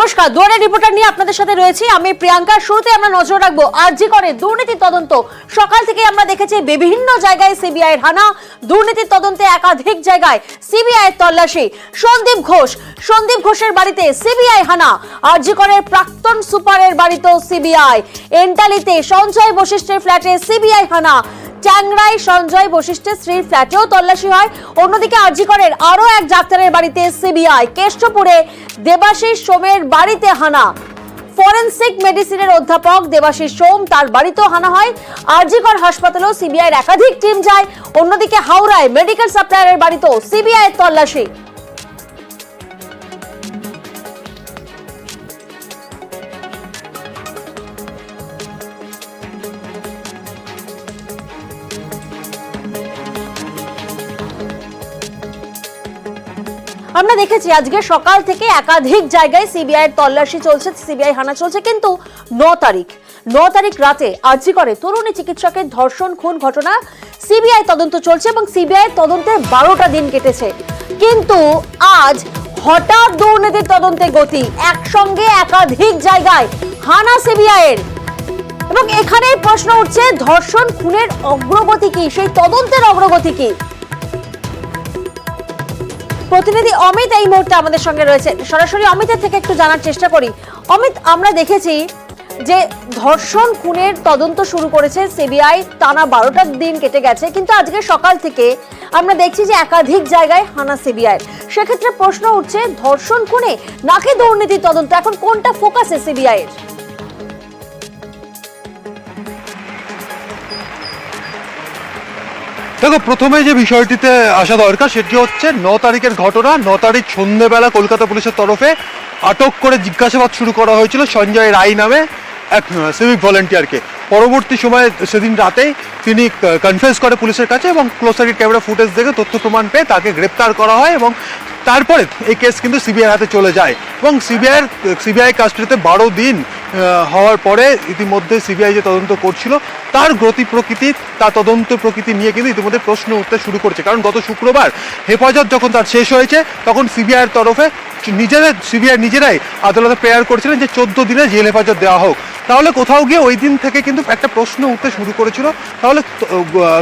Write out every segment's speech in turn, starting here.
নমস্কার, দুয়ারে রিপোর্টার নিয়ে আপনাদের সাথে রয়েছি আমি প্রিয়াঙ্কা। শুরুতে আমরা নজর রাখবো আরজি করে দুর্নীতি তদন্ত। সকাল থেকে আমরা দেখেছি বিভিন্ন জায়গায় সিবিআই এর হানা, দুর্নীতির তদন্তে একাধিক জায়গায় সিবিআই এর তল্লাশি। সন্দীপ ঘোষের বাড়িতে সিবিআই হানা, আরজি করে প্রাক্তন সুপারের বাড়িতেও সিবিআই, এন্টালিতে সঞ্জয় বশিষ্ঠের ফ্ল্যাটে সিবিআই হানা, ট্যাংরায় সঞ্জয় বশিষ্ঠের স্ত্রীর ফ্ল্যাটেও তল্লাশি হয়। অন্যদিকে আরজি করের আরো এক ডাক্তারের বাড়িতে সিবিআই, কেষ্টপুরে দেবাশিস সোমের বাড়িতে হানা, ফরেনসিক মেডিসিনের অধ্যাপক দেবাশিস সোম তার বাড়িতেও হানা হয়। আরজি কর হাসপাতালেও সিবিআই এর একাধিক টিম যায়। অন্যদিকে হাওড়ায় মেডিকেল সাপ্লায়ারের বাড়িতেও সিবিআই এর তল্লাশি। আমরা দেখেছি আজকে সকাল থেকে একাধিক জায়গায় সিবিআই এর তল্লাশি চলছে, সিবিআই হানা চলছে, কিন্তু 9 তারিখ রাতে আরজি করে তরুণী চিকিৎসকের ধর্ষণ খুন ঘটনা সিবিআই তদন্ত চলছে এবং সিবিআই তদন্তে 12টা দিন কেটেছে। কিন্তু আজ হঠাৎ দুর্নীতির তদন্তে গতি, একসঙ্গে একাধিক জায়গায় হানা সিবিআই এর। এবং এখানে প্রশ্ন উঠছে, ধর্ষণ খুনের অগ্রগতি কি, সেই তদন্তের অগ্রগতি কি? প্রতিনিধি অমিত এই মুহূর্তে আমাদের সঙ্গে রয়েছে, সরাসরি অমিতের থেকে একটু জানার চেষ্টা করি। অমিত, আমরা দেখেছি যে ধর্ষণ খুনের তদন্ত শুরু করেছে সিবিআই, টানা 12টা দিন কেটে গেছে, কিন্তু আজকে সকাল থেকে আমরা দেখছি যে একাধিক জায়গায় হানা সিবিআই। সেক্ষেত্রে প্রশ্ন উঠছে, ধর্ষণ খুনে নাকি দুর্নীতি তদন্ত, এখন কোনটা ফোকাসে সিবিআই এর? দেখো, প্রথমে যে বিষয়টিতে আসা দরকার সেটি হচ্ছে 9 তারিখের ঘটনা। 9 তারিখ সন্ধ্যেবেলা কলকাতা পুলিশের তরফে আটক করে জিজ্ঞাসাবাদ শুরু করা হয়েছিল সঞ্জয় রায় নামে এক সিভিক ভলেন্টিয়ারকে। পরবর্তী সময়ে সেদিন রাতেই তিনি কনফেস করে পুলিশের কাছে এবং ক্লোজ সার্কিট ক্যামেরা ফুটেজ দেখে তথ্য প্রমাণ পেয়ে তাকে গ্রেপ্তার করা হয় এবং তারপরে এই কেস কিন্তু সিবিআই হাতে চলে যায় এবং সিবিআই কাস্টডিতে 12 দিন হওয়ার পরে ইতিমধ্যে সিবিআই যে তদন্ত করছিল তার গতি প্রকৃতি, তার তদন্ত প্রকৃতি নিয়ে কিন্তু ইতিমধ্যে প্রশ্ন উঠতে শুরু করছে। কারণ গত শুক্রবার হেফাজত যখন তার শেষ হয়েছে তখন সিবিআইয়ের তরফে সিবিআই নিজেরাই আদালতে প্রেয়ার করেছিলেন যে 14 দিনের জেল হেফাজত দেওয়া হোক। তাহলে কোথাও গিয়ে ওই দিন থেকে কিন্তু একটা প্রশ্ন উঠতে শুরু করেছিল, তাহলে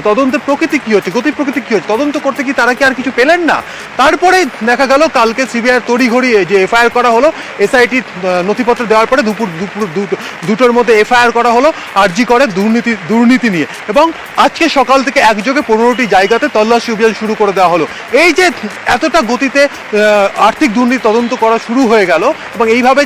তদন্তের প্রকৃতি কি হচ্ছে, গতি প্রকৃতি কি হচ্ছে, তদন্ত করতে কি তারা কি আর কিছু পেলেন না? তারপরে দেখা গেল কালকে সিবিআই তড়িঘড়ি যে এফআইআর করা হলো, এসআইটি নথিপত্র দেওয়ার পরে দুপুর 2টোর মধ্যে এফআইআর করা হলো আরজি করে দুর্নীতি নিয়ে এবং আজকে সকাল থেকে একযোগে 15টি জায়গাতে তল্লাশি অভিযান শুরু করে দেওয়া হলো। এই যে এতটা গতিতে আর্থিক দুর্নীতি তদন্ত করা শুরু হয়ে গেল এবং এইভাবে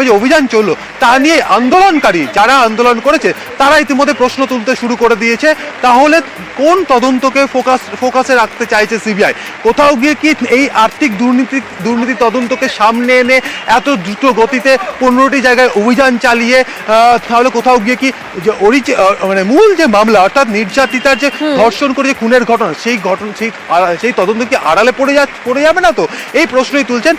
যে অভিযান চললো তা নিয়ে আন্দোলনকারী যারা আন্দোলন করেছে তারা ইতিমধ্যে প্রশ্ন তুলতে শুরু করে দিয়েছে, তাহলে কোন তদন্তকে ফোকাসে রাখতে চাইছে সিবিআই? কোথাও গিয়ে কি এই আর্থিক দুর্নীতি তদন্তকে সামনে এনে এত দ্রুত গতিতে 15টি জায়গায় অভিযান চালিয়ে তাহলে কোথাও গিয়ে কি যে মানে মূল যে মামলা অর্থাৎ নির্যাতিতার যে ধর্ষণ করে যে খুনের ঘটনা সেই তদন্ত কি আড়ালে পড়ে যাবে না? তো এই প্রশ্নই তুলছেন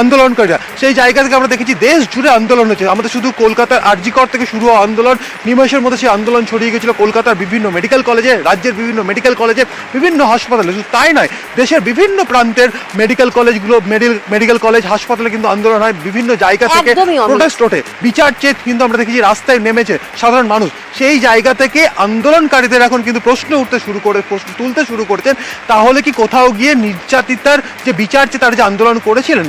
আন্দোলনকারীরা। সেই জায়গা থেকে আমরা দেখেছি দেশ জুড়ে আন্দোলন হচ্ছে। আমাদের শুধু কলকাতার আরজি কর থেকে শুরু হওয়া আন্দোলন, নিমেষের মধ্যে সেই আন্দোলন ছড়িয়ে গেছিল কলকাতার বিভিন্ন মেডিকেল কলেজে, রাজ্যের বিভিন্ন মেডিকেল কলেজে, বিভিন্ন হাসপাতালে। শুধু তাই নয়, দেশের বিভিন্ন প্রান্তের মেডিকেল কলেজ হাসপাতালে কিন্তু আন্দোলন হয়, বিভিন্ন জায়গা থেকে প্রোটেস্ট ওঠে, বিচার চেয়ে কিন্তু আমরা দেখেছি রাস্তায় নেমেছে সাধারণ মানুষ। সেই জায়গা থেকে আন্দোলনকারীদের এখন কিন্তু প্রশ্ন তুলতে শুরু করেছেন, তাহলে কি কোথাও গিয়ে নির্যাতিতার যে বিচার চেয়ে তারা যে আন্দোলন করেছিলেন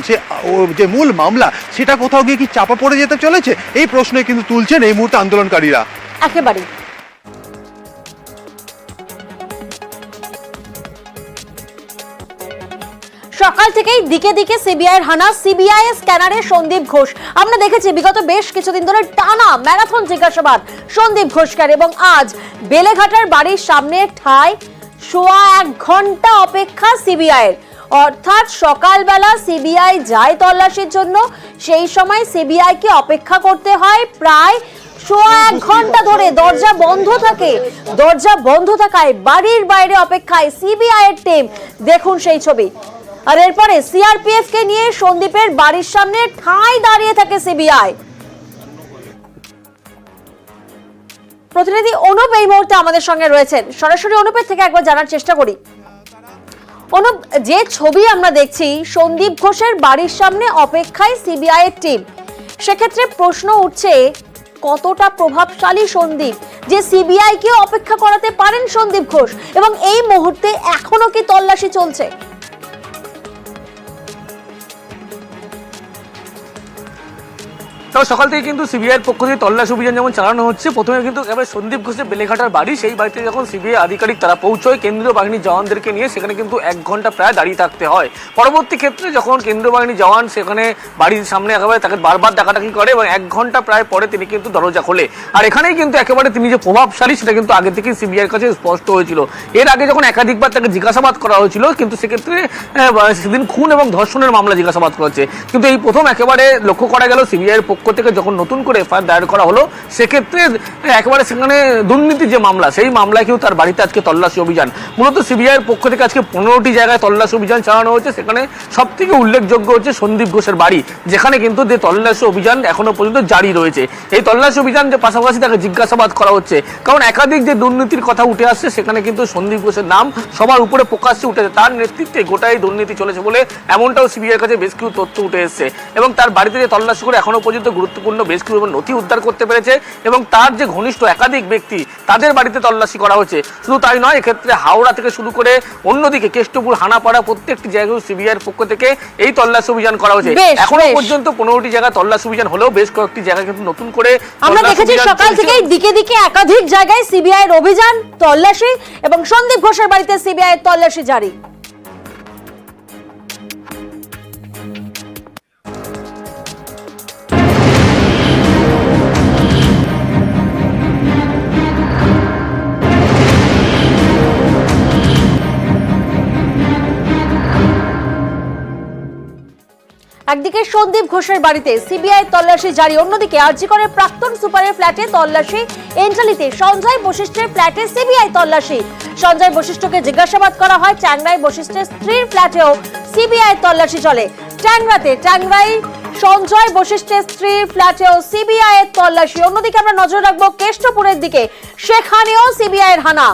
যে মূল মামলা সেটা কোথাও গিয়ে কি চাপা পড়ে যেতে চলেছে? এই প্রশ্নই কিন্তু তুলছেন এই মুহূর্তে আন্দোলনকারীরা। একেবারে সকাল থেকেই দিকে দিকে সিবিআই এর হানা, সিবিআই স্ক্যানারে সন্দীপ ঘোষ। আমরা দেখেছি বিগত বেশ কিছুদিন ধরে টানা ম্যারাথন জিজ্ঞাসাবাদ সন্দীপ ঘোষকার এবং আজ বেলেঘাটার বাড়ির সামনে ঠায় 1.25 ঘন্টা অপেক্ষা সিবিআই এর। অর্থাৎ সকালবেলা সিবিআই যায় তল্লাশির জন্য, সেই সময় সিবিআই কে অপেক্ষা করতে হয় প্রায় 1.25 ঘন্টা ধরে। দরজা বন্ধ থাকায় বাড়ির বাইরে অপেক্ষায় সিবিআই এর টিম। দেখুন সেই ছবি। আর এরপরে সিআরপিএফ কে নিয়ে সন্দীপের বাড়ির সামনে ঠায় দাঁড়িয়ে থাকে সিবিআই। প্রতিনিধি অনুপ এই মুহূর্তে আমাদের সঙ্গে রয়েছেন, সরাসরি অনুপের থেকে একবার জানার চেষ্টা করি। অনুপ, যে ছবি আমরা দেখছি সন্দীপ ঘোষের বাড়ির সামনে অপেক্ষায় সিবিআই এর টিম, সেক্ষেত্রে প্রশ্ন উঠছে কতটা প্রভাবশালী সন্দীপ যে সিবিআই কে অপেক্ষা করাতে পারেন সন্দীপ ঘোষ, এবং এই মুহূর্তে এখনো কি তল্লাশি চলছে? তাও সকাল থেকে কিন্তু সিবিআইয়ের পক্ষ থেকে তল্লাশি অভিযান যেমন চালানো হচ্ছে, প্রথমে কিন্তু একেবারে সন্দীপ ঘোষের বেলেঘাটার বাড়ি, সেই বাড়িতে যখন সিবিআই আধিকারিক তারা পৌঁছয় কেন্দ্রীয় বাহিনীর জওয়ানদেরকে নিয়ে, সেখানে কিন্তু 1 ঘন্টা প্রায় দাঁড়িয়ে থাকতে হয়। পরবর্তী ক্ষেত্রে যখন কেন্দ্রীয় বাহিনীর জওয়ান সেখানে বাড়ির সামনে একেবারে তাকে বারবার ডাকাডাকি করে এবং 1 ঘন্টা প্রায় পরে তিনি কিন্তু দরজা খোলে। আর এখানেই কিন্তু একেবারে তিনি যে প্রভাবশালী সেটা কিন্তু আগে থেকেই সিবিআইয়ের কাছে স্পষ্ট হয়েছিল। এর আগে যখন একাধিকবার তাকে জিজ্ঞাসাবাদ করা হয়েছিল, কিন্তু সেক্ষেত্রে সেদিন খুন এবং ধর্ষণের মামলা জিজ্ঞাসাবাদ করেছে, কিন্তু এই প্রথম একেবারে লক্ষ্য করা গেল সিবিআইয়ের পক্ষ থেকে যখন নতুন করে এফআইআর দায়ের করা হলো, সেক্ষেত্রে একেবারে সেখানে দুর্নীতির যে মামলা, সেই মামলায় কিন্তু তার বাড়িতে আজকে তল্লাশি অভিযান। মূলত সিবিআইয়ের পক্ষ থেকে আজকে 15টি জায়গায় তল্লাশি অভিযান চালানো হয়েছে। সেখানে সব থেকে উল্লেখযোগ্য হচ্ছে সন্দীপ ঘোষের বাড়ি, যেখানে কিন্তু যে তল্লাশি অভিযান এখনো পর্যন্ত জারি রয়েছে। এই তল্লাশি অভিযান যে পাশাপাশি তাকে জিজ্ঞাসাবাদ করা হচ্ছে, কারণ একাধিক যে দুর্নীতির কথা উঠে আসছে, সেখানে কিন্তু সন্দীপ ঘোষের নাম সবার উপরে প্রকাশ্যে উঠেছে। তার নেতৃত্বে গোটাই দুর্নীতি চলেছে বলে এমনটাও সিবিআইয়ের কাছে বেশ কিছু তথ্য উঠে এসেছে, এবং তার বাড়িতে যে তল্লাশি করে এখনো পর্যন্ত গুরুত্বপূর্ণ বেশ কিছু নথি উদ্ধার করতে পেরেছে, এবং তার যে ঘনিষ্ঠ একাধিক ব্যক্তি তাদের বাড়িতে তল্লাশি করা হচ্ছে। শুধু তাই নয়, এক্ষেত্রে হাওড়া থেকে শুরু করে অন্যদিকে কেষ্টপুর, হানাপাড়া প্রত্যেকটি জায়গায় সিবিআইয়ের পক্ষ থেকে এই তল্লাশি অভিযান করা হয়েছে। এখনো পর্যন্ত 15টি জায়গায় তল্লাশি অভিযান হলেও বেশ কয়েকটি জায়গায় কিন্তু নতুন করে আমরা দেখেছি সকাল থেকেই দিকে দিকে একাধিক জায়গায় সিবিআই এর অভিযান, তল্লাশি, এবং সন্দীপ ঘোষের বাড়িতে সিবিআই এর তল্লাশি জারি। একদিকে সন্দীপ ঘোষের বাড়িতে সিবিআই তল্লাশি জারি, অন্যদিকে আরজিকরের প্রাক্তন সুপারের ফ্ল্যাটে তল্লাশি, এন্টালিতে সঞ্জয় বশিষ্ঠের ফ্ল্যাটে সিবিআই তল্লাশি। সঞ্জয় বশিষ্ঠকে জিজ্ঞাসাবাদ করা হয়। ট্যাংরায় বশিষ্ঠের স্ত্রীর ফ্ল্যাটেও সিবিআই তল্লাশি চলে। ট্যাংরায় সঞ্জয় বশিষ্ঠের স্ত্রীর ফ্ল্যাটেও সিবিআই এর তল্লাশি। অন্যদিকে আমরা নজর রাখবো কেষ্টপুরের দিকে, সেখানেও সিবিআই এর হানা।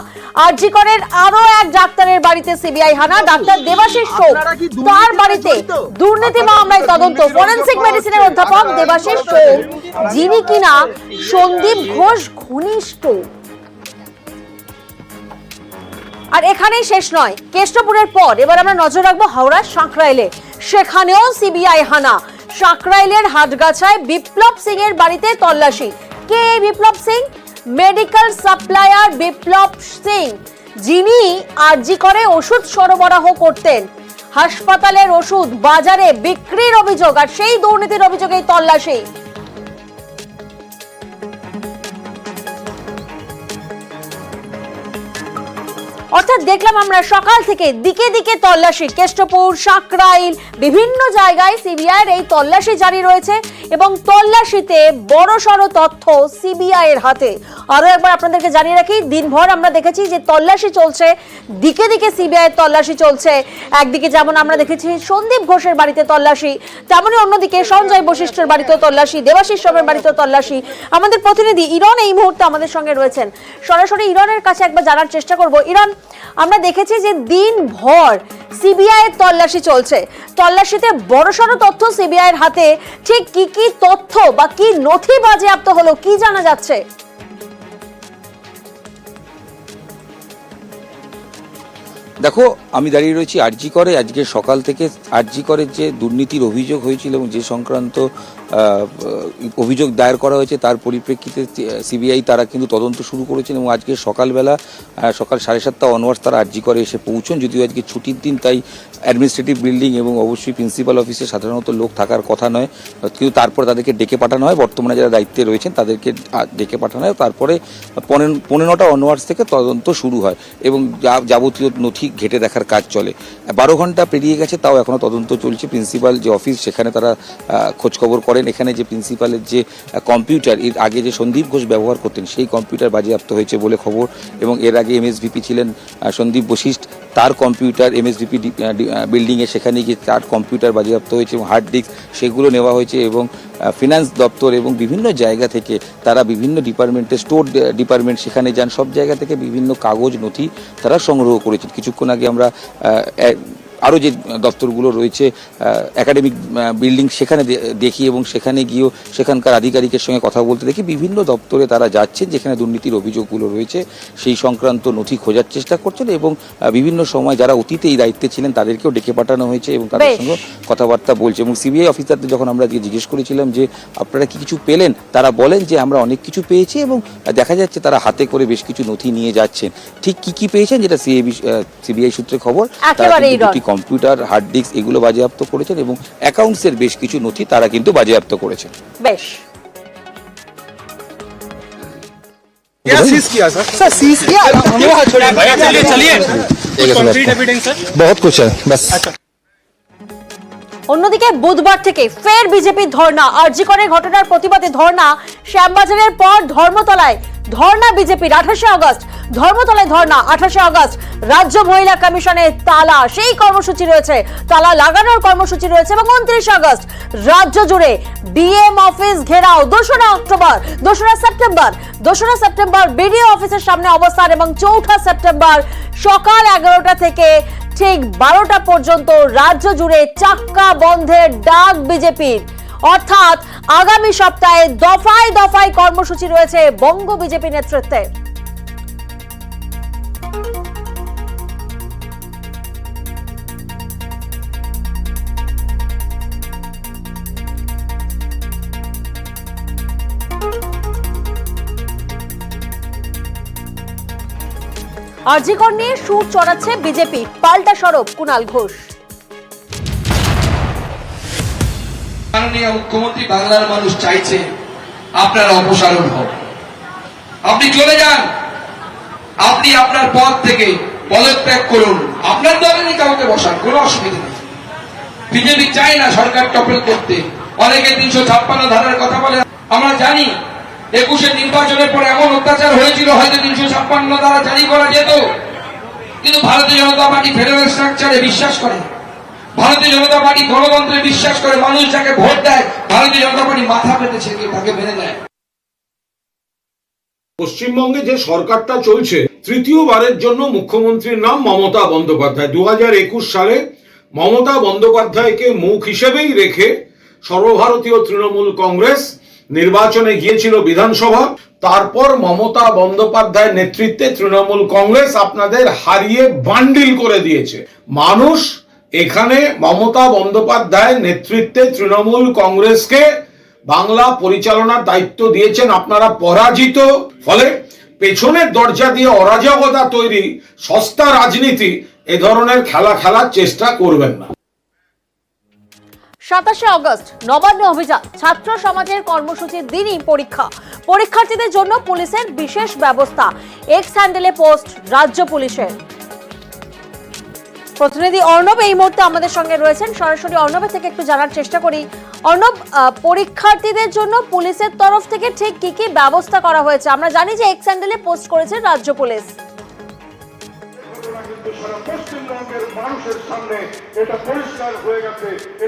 আরজিকরের আরো এক ডাক্তারের বাড়িতে সিবিআই হানা, ডাক্তার দেবাশিস শোক, তার বাড়িতে দুর্নীতি মামলায় তদন্ত। ফরেনসিক মেডিসিনের অধ্যাপক দেবাশিস শোক, যিনি কিনা সন্দীপ ঘোষ ঘনিষ্ঠ। আর এখানেই শেষ নয়, কেষ্টপুরের পর এবার আমরা নজর রাখবো হাওড়ার সাঁকরাইলে, সেখানেও সিবিআই হানা। সাঁকরাইলের হাটগাছায় বিপ্লব সিং এর বাড়িতে তল্লাশি। কে বিপ্লব সিং? মেডিকেল সাপ্লায়ার বিপ্লব সিং, যিনি আরজি করে ওষুধ সরবরাহ করতেন। হাসপাতালের ওষুধ বাজারে বিক্রির অভিযোগ, আর সেই দুর্নীতির অভিযোগেই তল্লাশি। অর্থাৎ দেখলাম আমরা সকাল থেকে দিকে দিকে তল্লাশি, কেষ্টপুর, সাঁকরাইল, বিভিন্ন জায়গায় সিবিআই এর এই তল্লাশি জারি রয়েছে, এবং তল্লাশিতে বড়সড় তথ্য সিবিআই এর হাতে। আরো একবার আপনাদেরকে জানিয়ে রাখি, দিনভর আমরা দেখেছি যে তল্লাশি চলছে, দিকে দিকে সিবিআই এর তল্লাশি চলছে। একদিকে যেমন আমরা দেখেছি সন্দীপ ঘোষের বাড়িতে তল্লাশি, তেমনি অন্যদিকে সঞ্জয় বশিষ্ঠের বাড়িতেও তল্লাশি, দেবাশিস শোকের বাড়িতেও তল্লাশি। আমাদের প্রতিনিধি ইরন এই মুহূর্তে আমাদের সঙ্গে রয়েছেন, সরাসরি ইরনের কাছে একবার জানার চেষ্টা করব। ইরন, আমরা দেখেছি যে দিনভর সিবিআই এর তল্লাশি চলছে, তল্লাশিতে বড়সড় তথ্য সিবিআই এর হাতে। ঠিক কি কি তথ্য বা কি নথি বাজেয়াপ্ত হলো, কি জানা যাচ্ছে? দেখো, আমি দাঁড়িয়ে রয়েছি আরজি করে। আজকে সকাল থেকে আরজি করে যে দুর্নীতির অভিযোগ হয়েছিল এবং যে সংক্রান্ত অভিযোগ দায়ের করা হয়েছে, তার পরিপ্রেক্ষিতে সিবিআই তারা কিন্তু তদন্ত শুরু করেছেন, এবং আজকে সকালবেলা সকাল 7:30 অনওয়ার্স তারা আরজি করে এসে পৌঁছন। যদিও আজকে ছুটির দিন, তাই অ্যাডমিনিস্ট্রেটিভ বিল্ডিং এবং অবশ্যই প্রিন্সিপাল অফিসে সাধারণত লোক থাকার কথা নয়, কিন্তু তারপর তাদেরকে ডেকে পাঠানো হয়। বর্তমানে যারা দায়িত্বে রয়েছেন তাদেরকে ডেকে পাঠানো হয়। তারপরে 9:15 অনওয়ার্স থেকে তদন্ত শুরু হয় এবং যাবতীয় নথি ঘেটে দেখার কাজ চলে। 12 ঘন্টা পেরিয়ে গেছে, তাও এখনও তদন্ত চলছে। প্রিন্সিপাল যে অফিস, সেখানে তারা খোঁজখবর করেন। এখানে যে প্রিন্সিপালের যে কম্পিউটার, এর আগে যে সন্দীপ ঘোষ ব্যবহার করতেন, সেই কম্পিউটার বাজেয়াপ্ত হয়েছে বলে খবর, এবং এর আগে এমএসভিপি ছিলেন সন্দীপ বশিষ্ঠ, তার কম্পিউটার এমএসডিপি বিল্ডিংয়ে সেখানে গিয়ে তার কম্পিউটার বাজেয়াপ্ত হয়েছে এবং হার্ড ডিস্ক সেগুলো নেওয়া হয়েছে এবং ফিনান্স দপ্তর এবং বিভিন্ন জায়গা থেকে তারা বিভিন্ন ডিপার্টমেন্টের স্টোর ডিপার্টমেন্ট সেখানে যান, সব জায়গা থেকে বিভিন্ন কাগজ নথি তারা সংগ্রহ করেছেন। কিছুক্ষণ আগে আমরা আরও যে দপ্তরগুলো রয়েছে একাডেমিক বিল্ডিং সেখানে দেখি এবং সেখানে গিয়েও সেখানকার আধিকারিকের সঙ্গে কথা বলতে দেখি বিভিন্ন দপ্তরে তারা যাচ্ছেন যেখানে দুর্নীতির অভিযোগগুলো রয়েছে সেই সংক্রান্ত নথি খোঁজার চেষ্টা করছেন এবং বিভিন্ন সময় যারা অতীতে এই দায়িত্বে ছিলেন তাদেরকেও ডেকে পাঠানো হয়েছে এবং তাদের সঙ্গে কথাবার্তা বলছে। এবং সিবিআই অফিসারদের যখন আমরা জিজ্ঞেস করেছিলাম যে আপনারা কি কিছু পেলেন, তারা বলেন যে আমরা অনেক কিছু পেয়েছি এবং দেখা যাচ্ছে তারা হাতে করে বেশ কিছু নথি নিয়ে যাচ্ছেন। ঠিক কি পেয়েছেন যেটা সিবিআই সূত্রে খবর, কম্পিউটার হার্ড ডিস্ক এগুলো বাজেয়াপ্ত করেছেন এবং অ্যাকাউন্টসের বেশ কিছু নথি তারা কিন্তু বাজেয়াপ্ত করেছেন। বেশ क्या सीज किया सर सीज किया চলিয়ে बहुत कुछ है बस। অন্যদিকে বুধবার থেকে ফের বিজেপি ধর্ণা, আরজি করে ঘটনার প্রতিবাদে ধর্ণা, শ্যামবাজারের পর ধর্মতলায় ধর্ণা বিজেপির। 28 আগস্ট ধর্মতলায় ধর্ণা, 28 আগস্ট রাজ্য মহিলা কমিশনে তালা, সেই কর্মসূচি রয়েছে, তালা লাগানোর কর্মসূচি রয়েছে এবং 29 আগস্ট রাজ্য জুড়ে ডিএম অফিস ঘেরাও। 2রা সেপ্টেম্বর বিডিও অফিসের সামনে অবস্থান এবং 4ঠা সেপ্টেম্বর সকাল 11টা থেকে ঠিক 12টা পর্যন্ত রাজ্য জুড়ে চাক্কা বন্ধের ডাক বিজেপির। অর্থাৎ আগামী সপ্তাহে দফায় দফায় কর্মসূচি রয়েছে বঙ্গ বিজেপি নেতৃত্বে। আরজিকর নিয়ে সুর চড়াচ্ছে বিজেপি, পাল্টা সরব কুণাল ঘোষ। মাননীয় মুখ্যমন্ত্রী, বাংলার মানুষ চাইছে আপনার অপসারণ হোক, আপনি চলে যান, আপনি আপনার পদ থেকে পদত্যাগ করুন, আপনার দলেরই কাউকে বসান, কোনো অসুবিধা নেই। বিজেপি চায় না সরকার টপল করতে, অনেকে 356 ধারার কথা বলে। আমরা জানি 21-এর নির্বাচনের পর এমন অত্যাচার হয়েছিল হয়তো 356 ধারা জারি করা যেত, কিন্তু ভারতীয় জনতা পার্টি ফেডারেল স্ট্রাকচারে বিশ্বাস করে, ভারতীয় জনতা পার্টি গণতন্ত্রে বিশ্বাস করে। মানুষ যাকে ভোট দেয় ভারতীয় জনতা পার্টি মাথা পেতেছে, তাকে মেনে নেয়। পশ্চিমবঙ্গে যে সরকারটা চলছে তৃতীয়বারের জন্য মুখ্যমন্ত্রীর নাম মমতা বন্দ্যোপাধ্যায়। 2021 সালে মমতা বন্দ্যোপাধ্যায়কে মুখ হিসেবেই রেখে সর্বভারতীয় তৃণমূল কংগ্রেস নির্বাচনে গিয়েছিল বিধানসভা। তারপর মমতা বন্দ্যোপাধ্যায়ের নেতৃত্বে তৃণমূল কংগ্রেস আপনাদের হারিয়ে বান্ডিল করে দিয়েছে। মানুষ এখানে মমতা বন্দ্যোপাধ্যায়ের নেতৃত্বে তৃণমূল কংগ্রেসকে বাংলা পরিচালনার দায়িত্ব দিয়েছেন, আপনারা পরাজিত। ফলে পেছনের দরজা দিয়ে অরাজকতা তৈরি, সস্তা রাজনীতি, এ ধরনের খেলা খেলার চেষ্টা করবেন না। 27 আগস্ট নবান্ন অভিযান, ছাত্র সমাজের কর্মসূচির দিনই পরীক্ষার্থীদের জন্য পুলিশের বিশেষ ব্যবস্থা। এক্স হ্যান্ডেলে পোস্ট রাজ্য পুলিশের। প্রতিনিধি অর্ণব এই মুহূর্তে আমাদের সঙ্গে রয়েছেন, সরাসরি অর্ণবের থেকে একটু জানার চেষ্টা করি। অর্ণব, পরীক্ষার্থীদের জন্য পুলিশের তরফ থেকে ঠিক কি কি ব্যবস্থা করা হয়েছে? আমরা জানি যে এক্স হ্যান্ডেলে পোস্ট করেছে রাজ্য পুলিশ।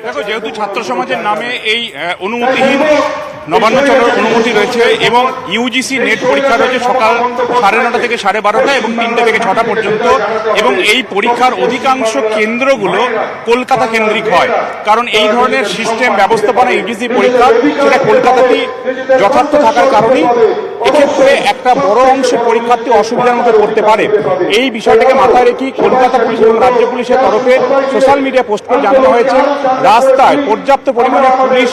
দেখো, যেহেতু ছাত্র সমাজের নামে এই অনুমতিহীন নবান্ন চলার অনুমতি রয়েছে এবং ইউজিসি নেট পরীক্ষা রয়েছে সকাল 9:30 থেকে 12:30 এবং 3টে থেকে 6টা পর্যন্ত, এবং এই পরীক্ষার অধিকাংশ কেন্দ্রগুলো কলকাতা কেন্দ্রিক হয়, কারণ এই ধরনের সিস্টেম ব্যবস্থাপনা ইউজিসি পরীক্ষা সেটা কলকাতাতেই যথার্থ থাকার কারণেই এক্ষেত্রে একটা বড় অংশ পরীক্ষার্থী অসুবিধার মধ্যে পড়তে পারে। এই বিষয়টাকে মাথায় রেখে কলকাতা পুলিশ এবং রাজ্য পুলিশের তরফে সোশ্যাল মিডিয়া পোস্ট করে জানানো হয়েছে রাস্তায় পর্যাপ্ত পরিমাণে পুলিশ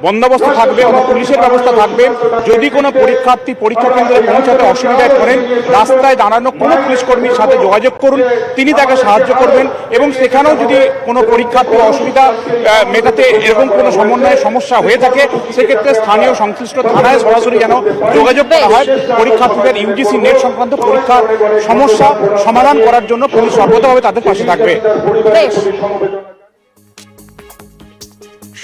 বন্দোবস্ত থাকবে এবং পুলিশের ব্যবস্থা থাকবে। যদি কোনো পরীক্ষার্থী পরীক্ষা কেন্দ্রে পৌঁছাতে অসুবিধায় পড়েন, রাস্তায় দাঁড়ানো কোনো পুলিশ কর্মীর সাথে যোগাযোগ করুন, তিনি তাকে সাহায্য করবেন। এবং সেখানেও যদি কোনো পরীক্ষার্থীর অসুবিধা মেটাতে এরকম কোনো সমস্যা হয়ে থাকে, সেক্ষেত্রে স্থানীয় সংশ্লিষ্ট থানায় সরাসরি যেন যোগাযোগ করা হয়। পরীক্ষার্থীদের ইউজিসি নেট সংক্রান্ত পরীক্ষার সমস্যা সমাধান করার জন্য পুলিশ সর্বতভাবে তাদের পাশে থাকবে।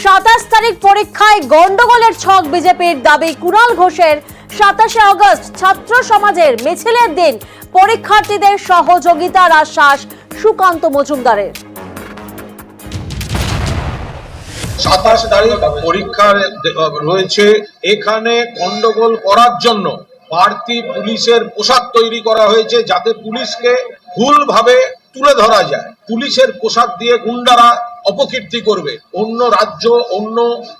27 তারিখ পরীক্ষায় গন্ডগোলের ছক বিজেপির দাবি কুণাল ঘোষের। 27 আগস্ট ছাত্র সমাজের মিছিলের দিন, পরীক্ষার্থীদের সহযোগিতার আশ্বাস সুকান্ত মজুমদারের। 27 তারিখ পরীক্ষা রয়েছে, এখানে গন্ডগোল করার জন্য বাড়তি পুলিশের পোশাক তৈরি করা হয়েছে যাতে পুলিশকে ভুলভাবে তুলে ধরা যায়। পুলিশের পোশাক দিয়ে গুন্ডারা অপকীর্তি করবে। অন্য রাজ্য, অন্য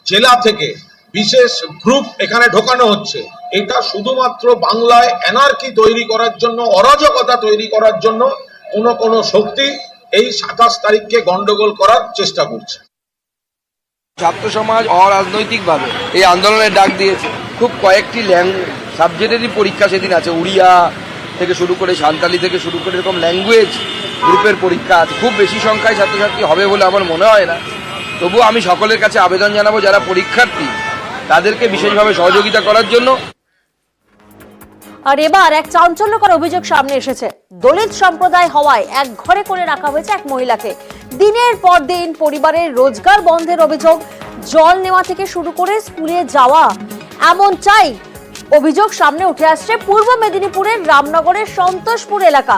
জেলা থেকে বিশেষ গ্রুপ এখানে ঢোকানো হচ্ছে। এটা শুধুমাত্র বাংলায় অ্যানার্কি তৈরি করার জন্য, অরাজকতা তৈরি করার জন্য কোন শক্তি এই 27 তারিখকে গন্ডগোল করার চেষ্টা করছে। ছাত্র সমাজ অরাজনৈতিকভাবে এই আন্দোলনের ডাক দিয়েছে। খুব কয়েকটি সাবজেক্টেরই পরীক্ষা সেদিন আছে, উড়িয়া থেকে শুরু করে সাঁওতালি থেকে শুরু করে এরকম ল্যাঙ্গুয়েজ গ্রুপের পরীক্ষা আছে। খুব বেশি সংখ্যায় ছাত্রছাত্রী হবে বলে আমার মনে হয় না। তবুও আমি সকলের কাছে আবেদন জানাবো যারা পরীক্ষার্থী তাদেরকে বিশেষভাবে সহযোগিতা করার জন্য। আর এবার এক চাঞ্চল্যকর অভিযোগ সামনে এসেছে। দলিত সম্প্রদায় হওয়ায় এক ঘরে করে রাখা হয়েছে এক মহিলাকে। দিনের পর দিন পরিবারের রোজগার বন্ধের অভিযোগ, জল নেওয়া থেকে শুরু করে স্কুলে যাওয়া এমনটাই অভিযোগ সামনে উঠে আসছে পূর্ব মেদিনীপুরের রামনগরের সন্তোষপুর এলাকা।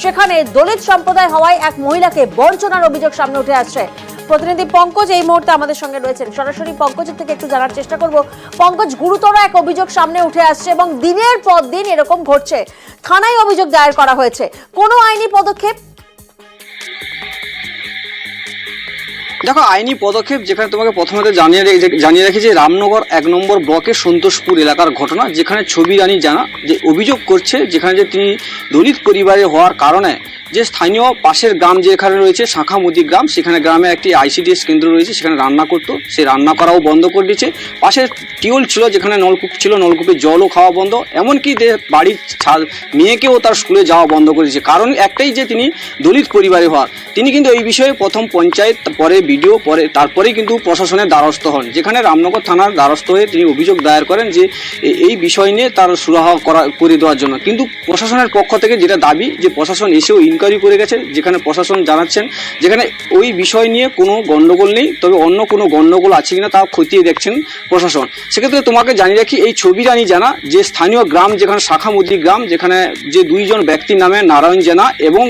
সেখানে দলিত সম্প্রদায় হওয়ায় এক মহিলাকে বঞ্চনার অভিযোগ সামনে উঠে আসছে। প্রতিনিধি পঙ্কজ এই মুহূর্তে আমাদের সঙ্গে রয়েছেন, সরাসরি পঙ্কজের থেকে একটু জানার চেষ্টা করব। পঙ্কজ, গুরুতর এক অভিযোগ সামনে উঠে আসছে এবং দিনের পর দিন এরকম ঘটছে। থানায় অভিযোগ দায়ের করা হয়েছে, কোনো আইনি পদক্ষেপ? দেখো, আইনি পদক্ষেপ যেখানে তোমাকে প্রথমত জানিয়ে রাখি যে রামনগর 1 নম্বর ব্লকের সন্তোষপুর এলাকার ঘটনা, যেখানে ছবি রানী জানা যে অভিযোগ করছে যেখানে যে তিনি দলিত পরিবারে হওয়ার কারণে যে স্থানীয় পাশের গ্রাম যেখানে রয়েছে শাঁখামতি গ্রাম, সেখানে গ্রামে একটি ICDS কেন্দ্র রয়েছে, সেখানে রান্না করতো, সে রান্না করাও বন্ধ করে দিয়েছে। পাশে টিউল ছিল, যেখানে নলকূপ ছিল, নলকূপে জলও খাওয়া বন্ধ, এমনকি বাড়ির মেয়েকেও তার স্কুলে যাওয়া বন্ধ করে দিয়েছে। কারণ একটাই যে তিনি দলিত পরিবারে হওয়ার। তিনি কিন্তু এই বিষয়ে প্রথম পঞ্চায়েত, পরে BDO, তারপরেই কিন্তু প্রশাসনের দ্বারস্থ হন, যেখানে রামনগর থানার দ্বারস্থ হয়ে তিনি অভিযোগ দায়ের করেন যে এই বিষয় নিয়ে তার সুরাহা করে দেওয়ার জন্য। কিন্তু প্রশাসনের পক্ষ থেকে যেটা দাবি যে প্রশাসন এসেও ইনকোয়ারি করে গেছে, যেখানে প্রশাসন জানাচ্ছেন যেখানে ওই বিষয় নিয়ে কোনো গন্ডগোল নেই, তবে অন্য কোনো গন্ডগোল আছে কিনা তা খতিয়ে দেখছেন প্রশাসন। সেক্ষেত্রে তোমাকে জানিয়ে রাখি এই ছবি রানী জানা যে স্থানীয় গ্রাম, যেখানে শাঁখামতি গ্রাম, যেখানে যে 2 জন ব্যক্তির নামে নারায়ণ জানা এবং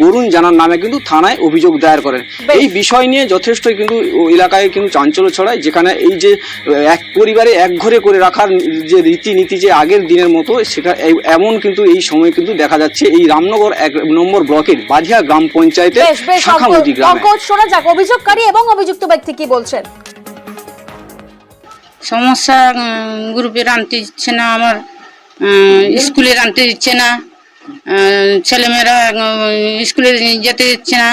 বরুণ জানার নামে কিন্তু থানায় অভিযোগ দায়ের করেন। এই বিষয় নিয়ে যথেষ্টই কিন্তু এলাকায় কিন্তু চাঞ্চল্য ছড়ায়, যেখানে এই যে এক পরিবারে এক ঘরে করে রাখার যে রীতিনীতি যে আগের দিনের মতো সেটা এমন কিন্তু এই সময় কিন্তু দেখা যাচ্ছে এই রামনগর 1 নম্বর ব্লকের বাধিয়া গ্রাম পঞ্চায়েতে শাঁখামতি গ্রামে। শোনা যাক অভিযোগকারী এবং অভিযুক্ত ব্যক্তি কি বলছেন। সমস্যা, গ্রুপে আনতে দিচ্ছে না, আমার স্কুলে আনতে দিচ্ছে না, ছেলেমেয়েরা স্কুলে যেতে দিচ্ছে না।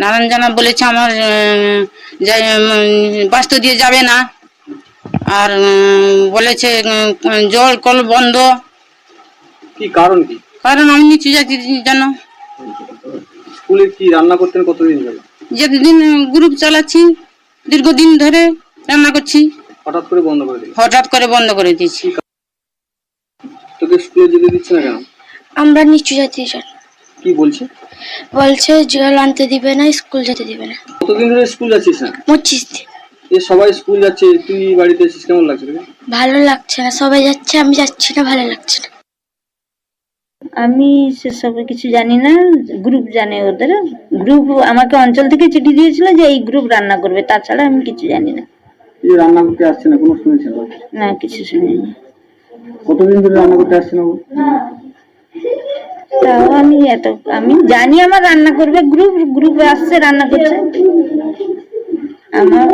নারায়ণ জানা বলেছে আমার বাস্তু দিয়ে যাবে না, আর বলেছে জল কল বন্ধ। কি কারণ? কি কারণ আমি নিচু জাতির জন্য। স্কুলে কি রান্না করতেন কতদিন ধরে? যতদিন গ্রুপ চালাচ্ছি, দীর্ঘদিন ধরে রান্না করছি। হঠাৎ করে বন্ধ করে দিয়েছি? হঠাৎ করে বন্ধ করে দিয়েছি। তোকে স্কুলে যেতে দিচ্ছে না কেন? আমরা নিচু জাতির জন্য। কি বলছে? বলছে জল আনতে দিবে না, স্কুল যেতে দিবে না। কতদিন ধরে স্কুল যাচ্ছিস না? 25 দিন। সবাই স্কুল যাচ্ছে, তুই বাড়িতে এসেছিস, কেমন লাগছে? ভালো লাগছে না, সবাই যাচ্ছে আমি যাচ্ছি না, ভালো লাগছে না। আমি সেসব কিছু জানি না, গ্রুপ জানে। ওদের গ্রুপ আমাকে অঞ্চল থেকে চিঠি দিয়েছিল যে এই গ্রুপ রান্না করবে, তাছাড়া আমি কিছু জানি না। রান্না করতে আসছে না কোনো শুনেছেন? না, কিছু শুনিনি। কতদিন ধরে রান্না করতে আসছে না? তাও আমি জানি আমার রান্না করবে, গ্রুপে আসছে রান্না করছে, আমার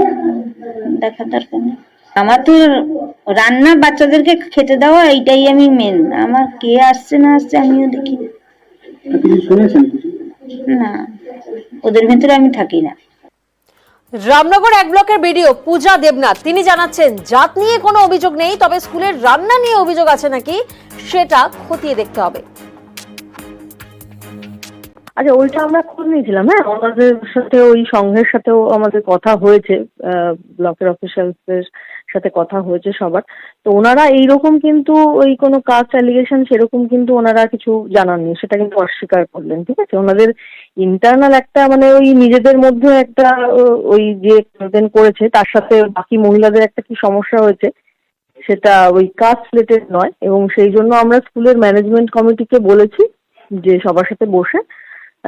দেখা দরকার নেই। আমার তো রান্না, বাচ্চাদেরকে খেতে দেওয়া, এইটাই আমি মেন। আমার কে আসছে না আসছে আমিও দেখি না, ওদের ভিতরে আমি থাকি না। রামনগর 1 ব্লকের BDO পূজা দেবনাথ তিনি জানাচ্ছেন জাত নিয়ে কোনো অভিযোগ নেই, তবে স্কুলের রান্না নিয়ে অভিযোগ আছে নাকি সেটা খতিয়ে দেখতে হবে। আচ্ছা, ওইটা আমরা খোঁজ নিয়েছিলাম। হ্যাঁ, আমাদের সাথে ওই সংঘের সাথেও আমাদের কথা হয়েছে, ব্লকের অফিসিয়ালসদের সাথে কথা হয়েছে সবার। তো ওনারা এইরকম কিন্তু ওই কোনো কাস্ট অ্যালিগেশন সেরকম কিন্তু ওনারা কিছু জানাননি, সেটা কিন্তু অস্বীকার করলেন। ঠিক আছে, ওনাদের ইন্টারনাল একটা মানে ওই নিজেদের মধ্যে একটা ওই যে কমপ্লেন করেছে তার সাথে বাকি মহিলাদের একটা কি সমস্যা হয়েছে সেটা ওই কাস্ট রিলেটেড নয়, এবং সেই জন্য আমরা স্কুলের ম্যানেজমেন্ট কমিটিকে বলেছি যে সবার সাথে বসে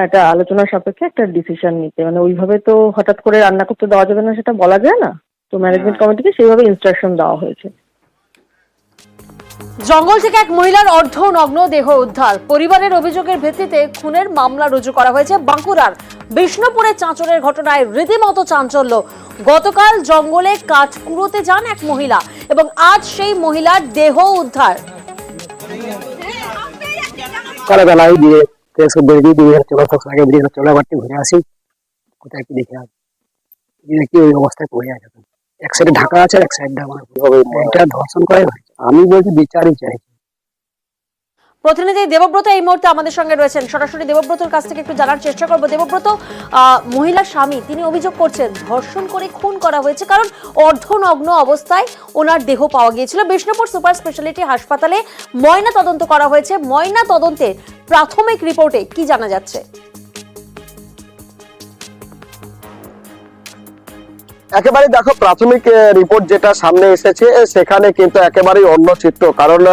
একটা আলোচনা সাপেক্ষে একটা ডিসিশন নিতে, মানে ওইভাবে তো হঠাৎ করে রান্না করতে দেওয়া যাবে না, সেটা বলা যায় না। তো ম্যানেজমেন্ট কমিটিকে সেইভাবে ইনস্ট্রাকশন দেওয়া হয়েছে। জঙ্গল থেকে এক মহিলার অর্ধনগ্ন দেহ উদ্ধার, পরিবারের অভিযোগের ভিত্তিতে খুনের মামলা রুজু করা হয়েছে। বাঁকুড়ার বিষ্ণুপুরে চাঁচরের ঘটনায় রীতিমতো চাঞ্চল্য। গতকাল জঙ্গলে কাঠ কুড়োতে যান এক মহিলা এবং আজ সেই মহিলার দেহ উদ্ধার। সকালবেলায় দিয়ে বেরিয়ে দিয়ে আগে বেরিয়ে চলাবারটি ঘুরে আসি, কোথায় কি দেখে আসি, দেখি ওই অবস্থায় পড়ে আছে। এক সাইডে ঢাকা আছে, এক সাইডে আমার এটা ধর্ষণ করে হয়েছে। আমি বলছি বিচারই চাই। প্রতিনিধি দেবব্রত এই মুহূর্তে আমাদের সঙ্গে রয়েছেন, সরাসরি দেবব্রতর কাছ থেকে একটু জানার চেষ্টা করবো। দেবব্রত, মহিলার স্বামী তিনি অভিযোগ করছেন ধর্ষণ করে খুন করা হয়েছে, কারণ অর্ধনগ্ন অবস্থায় ওনার দেহ পাওয়া গিয়েছিল। বিষ্ণুপুর সুপার স্পেশালিটি হাসপাতালে ময়না তদন্ত করা হয়েছে। ময়না তদন্তের প্রাথমিক রিপোর্টে কি জানা যাচ্ছে? একেবারে দেখো, প্রাথমিক রিপোর্ট যেটা সামনে এসেছে সেখানে কিন্তু একেবারেই অন্য চিত্র। কারণ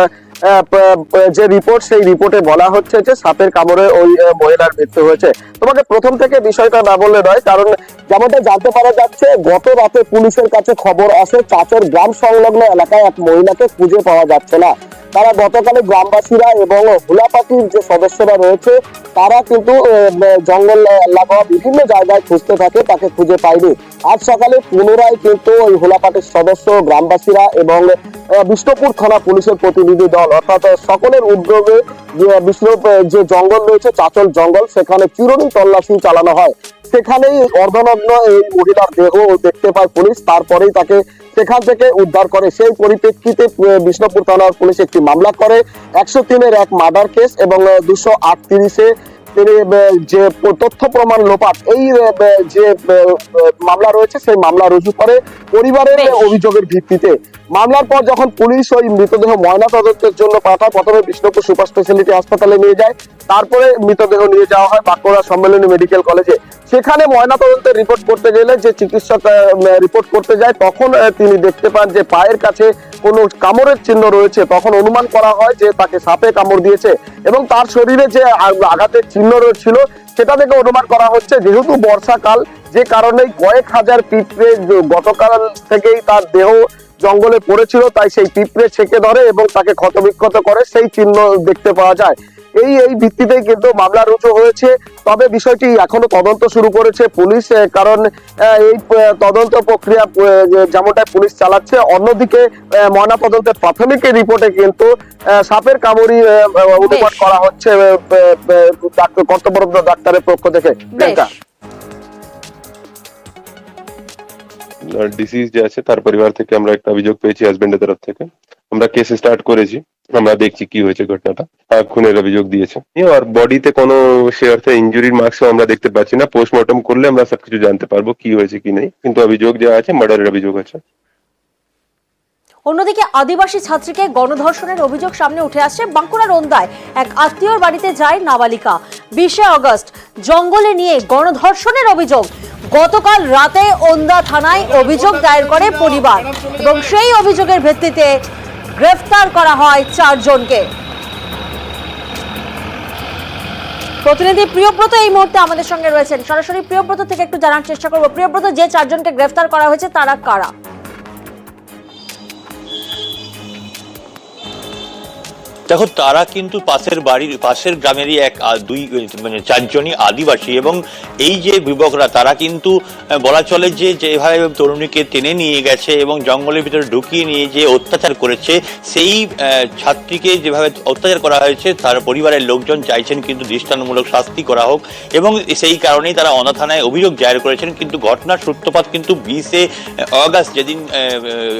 যে রিপোর্ট, সেই রিপোর্টে বলা হচ্ছে যে সাপের কামড়ে ওই মহিলার মৃত্যু হয়েছে। তোমাকে প্রথম থেকে বিষয়টা না বললে নয়, কারণ যেমনটা জানতে পারা যাচ্ছে, গত রাতে পুলিশের কাছে খবর আসে চাঁচর গ্রাম সংলগ্ন এলাকায় এক মহিলাকে খুঁজে পাওয়া যাচ্ছে না। তারা গতকালে গ্রামবাসীরা এবং হুলাপাটির যে সদস্যরা রয়েছে তারা কিন্তু জঙ্গল লাগোয়া বিভিন্ন জায়গায় খুঁজতে থাকে, তাকে খুঁজে পায়নি। আজ সকালে পুনরায় কিন্তু ওই হুলাপাটির সদস্য, গ্রামবাসীরা এবং বিষ্ণুপুর থানা পুলিশের প্রতিনিধি দল, অর্থাৎ সকলের উদ্যোগে যে জঙ্গল রয়েছে চাঁচল জঙ্গল, সেখানে চিরুনি তল্লাশি চালানো হয়। সেখানেই অর্ধনগ্ন এই মহিলার দেহ দেখতে পায় পুলিশ, তারপরেই তাকে সেখান থেকে উদ্ধার করে। সেই পরিপ্রেক্ষিতে বিষ্ণুপুর থানার পুলিশ একটি মামলা করে 103-এর এক মার্ডার কেস এবং 238-এ যে তথ্য প্রমাণ লোপাট, এই যে মামলা রয়েছে সেই মামলা রুজু করে পরিবারের অভিযোগের ভিত্তিতে। মামলার পর যখন পুলিশ ওই মৃতদেহ ময়না তদন্তের জন্য পাঠায়, প্রথমে বিষ্ণুপুর সুপার স্পেশালিটি হাসপাতালে নিয়ে যায়, তারপরে মৃতদেহ নিয়ে যাওয়া হয় বাঁকুড়া সম্মেলনী মেডিকেল কলেজে। সেখানে ময়না তদন্তের রিপোর্ট করতে গেলে যে চিকিৎসক রিপোর্ট করতে যায়, তখন তিনি দেখতে পান যে পায়ের কাছে কোনো কামড়ের চিহ্ন রয়েছে। তখন অনুমান করা হয় যে তাকে সাপে কামড় দিয়েছে এবং তার শরীরে যে আঘাতের চিহ্ন ছিল সেটা থেকে অনুমান করা হচ্ছে যেহেতু বর্ষাকাল, যে কারণে কয়েক হাজার পিঁপড়ে গতকাল থেকেই তার দেহ জঙ্গলে পড়েছিল, তাই সেই পিঁপড়ে ছেকে ধরে এবং তাকে ক্ষতবিক্ষত করে, সেই চিহ্ন দেখতে পাওয়া যায়। এই ভিত্তিতেই কিন্তু মামলা রুজু হয়েছে। তবে বিষয়টি এখনো তদন্ত শুরু করেছে পুলিশ, কারণ এই তদন্ত প্রক্রিয়া যেমনটা পুলিশ চালাচ্ছে, অন্যদিকে ময়না তদন্তের প্রাথমিক রিপোর্টে কিন্তু সাপের কামড়ি অনুমান করা হচ্ছে কর্তব্যরত ডাক্তারের পক্ষ থেকে। ডিসিজ যে আছে তার পরিবার থেকে আমরা একটা অভিযোগ পেয়েছি হাজবেন্ডের তরফ থেকে। আমরা কেস স্টার্ট করেছি, আমরা দেখছি কি হয়েছে ঘটনাটা। খুনের অভিযোগ দিয়েছে আর বডিতে কোনো সে অর্থে ইনজুরির মার্কসও আমরা দেখতে পাচ্ছি না। পোস্টমর্টম করলে আমরা সবকিছু জানতে পারবো কি হয়েছে কি নেই, কিন্তু অভিযোগ যা আছে মার্ডারের অভিযোগ আছে। অন্যদিকে আদিবাসী ছাত্রীকে গণধর্ষণের অভিযোগ সামনে উঠে আসছে। বাঁকুড়ার ওন্দায় এক আত্মীয়র বাড়িতে যায় নাবালিকা। 20 আগস্ট জঙ্গলে নিয়ে গণধর্ষণের অভিযোগ। গতকাল রাতে ওন্দা থানায় অভিযোগ দায়ের করে পরিবার এবং সেই অভিযোগের ভিত্তিতে গ্রেফতার করা হয় 4 জনকে। প্রতিনিধি প্রিয়ব্রত এই মুহূর্তে আমাদের সঙ্গে রয়েছেন, সরাসরি প্রিয়ব্রত থেকে একটু জানার চেষ্টা করবো। প্রিয়ব্রত, যে 4 জনকে গ্রেফতার করা হয়েছে তারা কারা? দেখো, তারা কিন্তু পাশের গ্রামেরই মানে 4 জনই আদিবাসী এবং এই যে যুবকরা তারা কিন্তু বলা চলে যে যেভাবে তরুণীকে টেনে নিয়ে গেছে এবং জঙ্গলের ভিতরে ঢুকিয়ে নিয়ে যে অত্যাচার করেছে, সেই ছাত্রীকে যেভাবে অত্যাচার করা হয়েছে তার পরিবারের লোকজন চাইছেন কিন্তু দৃষ্টান্তমূলক শাস্তি করা হোক এবং সেই কারণেই তারা অনা থানায় অভিযোগ দায়ের করেছেন। কিন্তু ঘটনার সূত্রপাত কিন্তু 20 আগস্ট, যেদিন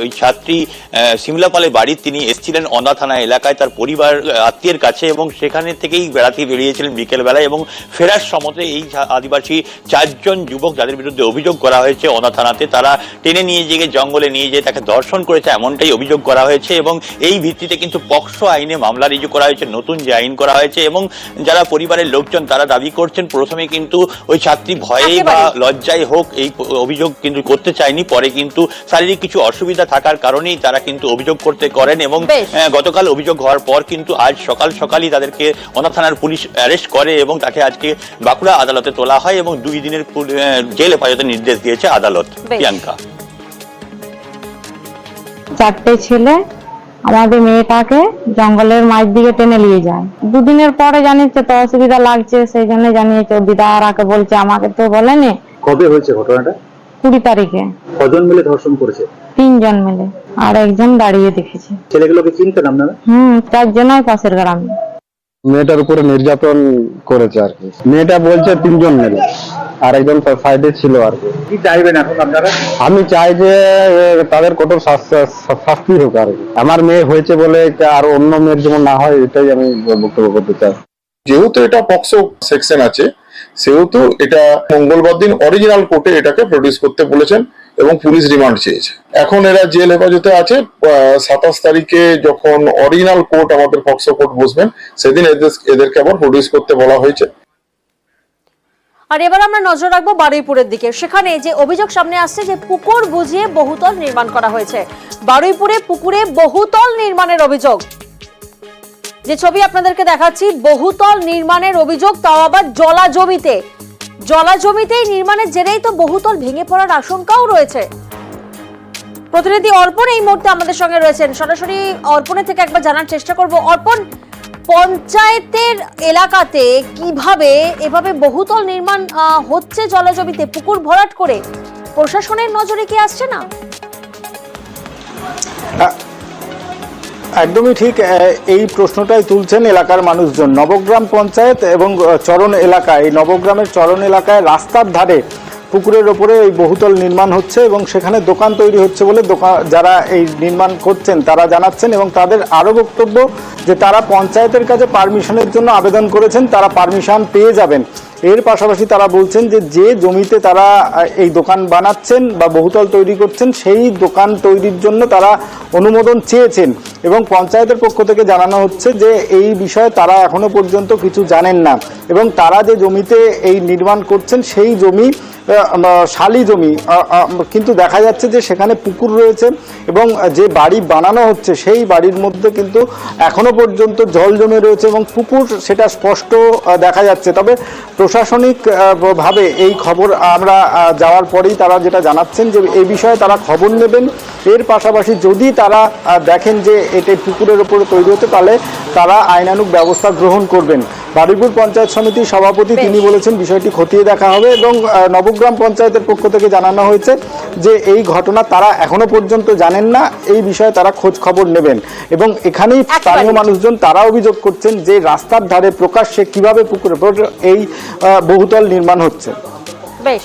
ওই ছাত্রী সিমলাপালে বাড়ি তিনি এসেছিলেন অনা থানা এলাকায় তার পরিবার আত্মীয়ের কাছে এবং সেখানে থেকেই বেড়াতে বেরিয়েছিলেন বিকেল বেলায় এবং ফেরার সময় এই আদিবাসী 4 জন যুবক যাদের বিরুদ্ধে অভিযোগ করা হয়েছে অনা থানাতে, তারা টেনে নিয়ে গিয়ে জঙ্গলে নিয়ে যেয়ে তাকে ধর্ষণ করেছে এমনটাই অভিযোগ করা হয়েছে এবং এই ভিত্তিতে কিন্তু পক্সো আইনে মামলা রুজু করা হয়েছে, নতুন যে আইন করা হয়েছে। এবং যারা পরিবারের লোকজন তারা দাবি করছেন প্রথমে কিন্তু ওই ছাত্রী ভয়ে বা লজ্জায় হোক এই অভিযোগ কিন্তু করতে চায়নি, পরে কিন্তু শারীরিক কিছু অসুবিধা থাকার কারণেই তারা কিন্তু অভিযোগ করেন এবং গতকাল অভিযোগ হওয়ার পর কিন্তু আজ সকালই তাদেরকে অনাথ থানার পুলিশ অ্যারেস্ট করে এবং তাকে আজকে বাঁকুড়া আদালতে তোলা হয় এবং 2 দিনের জেল হেফাজতের নির্দেশ দিয়েছে আদালত। প্রিয়াঙ্কা, 4টে ছেলে আমাদের মেয়েটাকে জঙ্গলের মাঝ দিকে টেনে নিয়ে যায়। 2 দিনের পরে জানিয়েছে তো অসুবিধা লাগছে, সেই জন্য জানিয়েছে। দিদারাকে বলছে, আমাকে তো বলেনি। কবে হয়েছে ঘটনাটা? 20 তারিখে। কজন মিলে ধর্ষণ করেছে? 3 জন মিলে, আর একজন দাঁড়িয়ে দেখেছে। ছেলেগুলোকে চিনতেন আপনারা? 4 জনই পাশের গ্রামে। মেয়েটার উপরে নির্যাতন করেছে আর কি। মেয়েটা বলছে 3 জন মিলে, আর একজন সাইডে ছিল আর কি। কি চাইবেন এখন আপনারা? আমি চাই যে তাদের কঠোর শাস্তি হোক আর কি। আমার মেয়ে হয়েছে বলে আর অন্য মেয়ের যেমন না হয়, এটাই আমি বক্তব্য করতে চাই। যেহেতু এটা পক্সো সেকশন আছে, সেহেতু এটা মঙ্গলবার দিন অরিজিনাল কোর্টে এটাকে প্রডিউস করতে বলেছেন এবং পুলিশ রিমান্ড চেয়েছে। এখন এরা জেল হেফাজতে আছে। 27 তারিখে যখন অরিজিনাল কোর্ট, আমাদের পক্সো কোর্ট বসবেন, সেদিন এদেরকে আবার প্রডিউস করতে বলা হয়েছে। আর এবার আমরা নজর রাখবো বারুইপুরের দিকে। সেখানে যে অভিযোগ সামনে আসছে যে পুকুর বুঝিয়ে বহুতল নির্মাণ করা হয়েছে। বারুইপুরে পুকুরে বহুতল নির্মাণের অভিযোগ, যে ছবি আপনাদেরকে দেখাচ্ছি, বহুতল নির্মাণের অভিযোগ, তাও আবার জলাজমিতে নির্মাণের জেরেই তো বহুতল ভেঙে পড়ার আশঙ্কাও রয়েছে। প্রতিনিধি অর্পণ এই মুহূর্তে আমাদের সঙ্গে রয়েছেন, সরাসরি অর্পণের থেকে একবার জানার চেষ্টা করব। অর্পণ, পঞ্চায়েতের এলাকাতে কিভাবে এভাবে বহুতল নির্মাণ হচ্ছে জলাজমিতে, পুকুর ভরাট করে, প্রশাসনের নজরে কি আসছে না? একদমই ঠিক, এই প্রশ্নটাই তুলছেন এলাকার মানুষজন। নবগ্রাম পঞ্চায়েত এবং চরণ এলাকায়, এই নবগ্রামের চরণ এলাকায় রাস্তার ধারে পুকুরের ওপরে এই বহুতল নির্মাণ হচ্ছে এবং সেখানে দোকান তৈরি হচ্ছে বলে যারা এই নির্মাণ করছেন তারা জানাচ্ছেন। এবং তাদের আরও বক্তব্য যে তারা পঞ্চায়েতের কাছে পারমিশনের জন্য আবেদন করেছেন, তারা পারমিশন পেয়ে যাবেন। এর পাশাপাশি তারা বলছেন যে জমিতে তারা এই দোকান বানাচ্ছেন বা বহুতল তৈরি করছেন, সেই দোকান তৈরির জন্য তারা অনুমোদন চেয়েছেন এবং পঞ্চায়েতের পক্ষ থেকে জানানো হচ্ছে যে এই বিষয়ে তারা এখনো পর্যন্ত কিছু জানেন না এবং তারা যে জমিতে এই নির্মাণ করছেন সেই জমি শালি জমি, কিন্তু দেখা যাচ্ছে যে সেখানে পুকুর রয়েছে এবং যে বাড়ি বানানো হচ্ছে সেই বাড়ির মধ্যে কিন্তু এখনো পর্যন্ত জল জমে রয়েছে এবং পুকুর, সেটা স্পষ্ট দেখা যাচ্ছে। তবে প্রশাসনিক ভাবে এই খবর আমরা যাওয়ার পরেই তারা যেটা জানাচ্ছেন যে এই বিষয়ে তারা খবর নেবেন। এর পাশাপাশি যদি তারা দেখেন যে এটি পুকুরের উপরে তৈরি হতে, তাহলে তারা আইনানুগ ব্যবস্থা গ্রহণ করবেন। বারুইপুর পঞ্চায়েত সমিতির সভাপতি তিনি বলেছেন বিষয়টি খতিয়ে দেখা হবে এবং নবগ্রাম পঞ্চায়েতের পক্ষ থেকে জানানো হয়েছে যে এই ঘটনা তারা এখনো পর্যন্ত জানেন না, এই বিষয়ে তারা খোঁজ খবর নেবেন। এবং এখানেই স্থানীয় মানুষজন তারা অভিযোগ করছেন যে রাস্তার ধারে প্রকাশ্যে কিভাবে পুকুরে এই বহুতল নির্মাণ হচ্ছে। বেশ,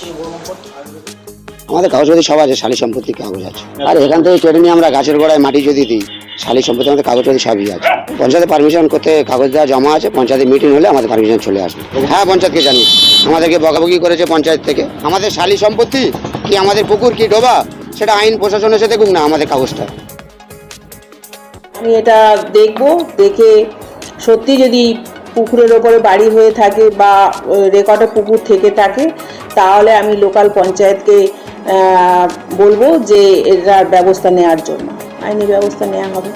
আমাদের কাগজপত্র সব আছে, শালি সম্পত্তির কাগজ আছে, আর এখান থেকে কেটে নিয়ে আমরা গাছের গোড়ায় মাটি যদি দিই, শালি সম্পত্তি আমাদের কাগজপত্র সবই আছে। পঞ্চায়েতে পারমিশন করতে কাগজ দেওয়া জমা আছে, পঞ্চায়েতে মিটিং হলে আমাদের পারমিশন চলে আসবে। হ্যাঁ, পঞ্চায়েতকে জানি, আমাদেরকে বকাবকি করেছে পঞ্চায়েত থেকে। আমাদের শালি সম্পত্তি কি আমাদের পুকুর কি ডোবা, সেটা আইন প্রশাসন এসে দেখুক না আমাদের কাগজটা। আমি এটা দেখব, দেখে সত্যি যদি পুকুরের ওপরে বাড়ি হয়ে থাকে বা রেকর্ডে পুকুর থেকে থাকে, তাহলে আমি লোকাল পঞ্চায়েতকে বলবো যে এটার ব্যবস্থা নেওয়ার জন্য, আইনি ব্যবস্থা নেওয়া হবে।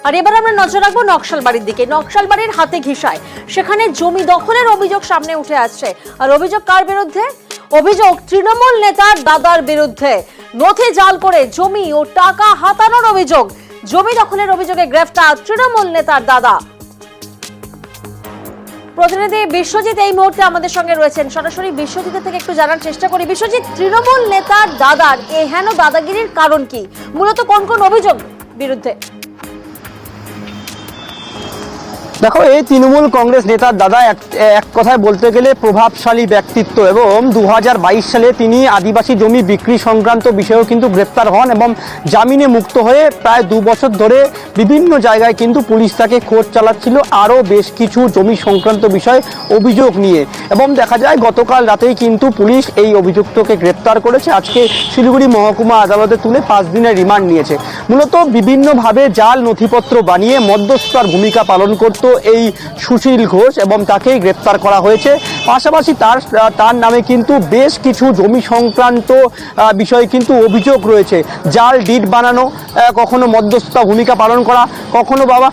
আর এবার আমরা নজর রাখবো নকশালবাড়ির দিকে। নকশালবাড়ির হাতে ঘিসায় সেখানে জমি দখলের অভিযোগ সামনে উঠে আসছে। আর অভিযোগ কার বিরুদ্ধে? অভিযোগ তৃণমূল নেতার দাদার বিরুদ্ধে। নথি জাল করে জমি ও টাকা হাতানোর অভিযোগ। জমি দখলের অভিযোগে গ্রেফতার তৃণমূল নেতার দাদা। প্রতিনিধি বিশ্বজিৎ এই মুহূর্তে আমাদের সঙ্গে রয়েছেন, সরাসরি বিশ্বজিতের থেকে একটু জানার চেষ্টা করি। বিশ্বজিৎ, তৃণমূল নেতার দাদার এই হেন দাদাগিরির কারণ কি? মূলত কোন কোন অভিযোগ বিরুদ্ধে? দেখো, এই তৃণমূল কংগ্রেস নেতার দাদা এক কথায় বলতে গেলে প্রভাবশালী ব্যক্তিত্ব এবং 2022 সালে তিনি আদিবাসী জমি বিক্রি সংক্রান্ত বিষয়েও কিন্তু গ্রেপ্তার হন এবং জামিনে মুক্ত হয়ে প্রায় 2 বছর ধরে বিভিন্ন জায়গায় কিন্তু পুলিশ তাকে খোঁজ চালাচ্ছিল আরও বেশ কিছু জমি সংক্রান্ত বিষয় অভিযোগ নিয়ে। এবং দেখা যায় গতকাল রাতেই কিন্তু পুলিশ এই অভিযুক্তকে গ্রেপ্তার করেছে। আজকে শিলিগুড়ি মহকুমা আদালতে তুলে 5 দিনের রিমান্ড নিয়েছে। মূলত বিভিন্নভাবে জাল নথিপত্র বানিয়ে মধ্যস্থতার ভূমিকা পালন করত এই সুশীল ঘোষ এবং তাকেই গ্রেপ্তার করা হয়েছে। পাশাপাশি তার নামে কিন্তু বেশ কিছু জমি সংক্রান্ত বিষয়ে কিন্তু অভিযোগ রয়েছে। জাল ডিড বানানো, কখনো মধ্যস্থতা ভূমিকা পালন করা, কখনো বাবা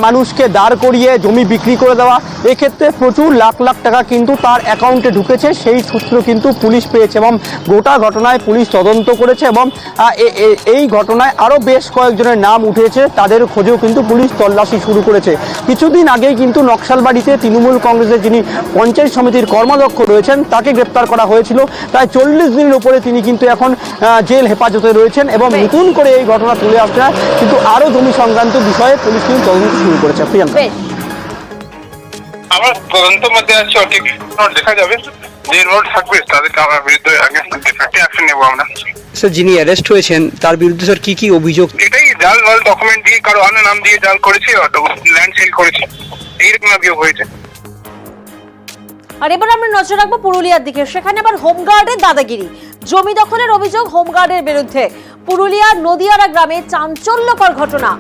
মানুষকে দাঁড় করিয়ে জমি বিক্রি করে দেওয়া। এক্ষেত্রে প্রচুর লাখ লাখ টাকা কিন্তু তার অ্যাকাউন্টে ঢুকেছে, সেই সূত্র কিন্তু পুলিশ পেয়েছে এবং গোটা ঘটনায় পুলিশ তদন্ত করেছে এবং এই ঘটনায় আরও বেশ কয়েকজনের নাম উঠেছে, তাদের খোঁজেও কিন্তু পুলিশ তল্লাশি শুরু করেছে। কিছুদিন আগেই কিন্তু নকশালবাড়িতে তৃণমূল কংগ্রেসের যিনি পঞ্চায়েত সমিতির কর্মাধ্যক্ষ রয়েছেন তাকে গ্রেপ্তার করা হয়েছিল। প্রায় 40 দিনের উপরে তিনি কিন্তু এখন জেল হেফাজতে রয়েছেন এবং নতুন করে এই ঘটনা তুলে আসছে কিন্তু আরও জমি সংক্রান্ত বিষয়ে পুলিশ কিন্তু তদন্ত শুরু করেছে। প্রিয়াঙ্কা, আমরা তদন্তের মধ্যে আছি, ঠিক দেখা যাবে যে রোড থাকবে তাদেরকে আমার বিরুদ্ধে অ্যাকশন নেবো আমরা। স্যার, যিনি অ্যারেস্ট হয়েছেন তার বিরুদ্ধে স্যার কি কি অভিযোগ? এটাই জাল মাল ডকুমেন্ট দিয়ে কারো অন্য নাম দিয়ে জাল করেছে, ল্যান্ড সেল করেছে, এইরকম অভিযোগ হয়েছে। আর এবার আমরা নজর রাখবো পুরুলিয়ার দিকে। সেখানে আবার হোমগার্ডের দাদাগিরি, জমি দখলের অভিযোগ হোমগার্ডের বিরুদ্ধে। পুরুলিয়ার নদিয়ারা গ্রামে চাঞ্চল্যকর ঘটনা।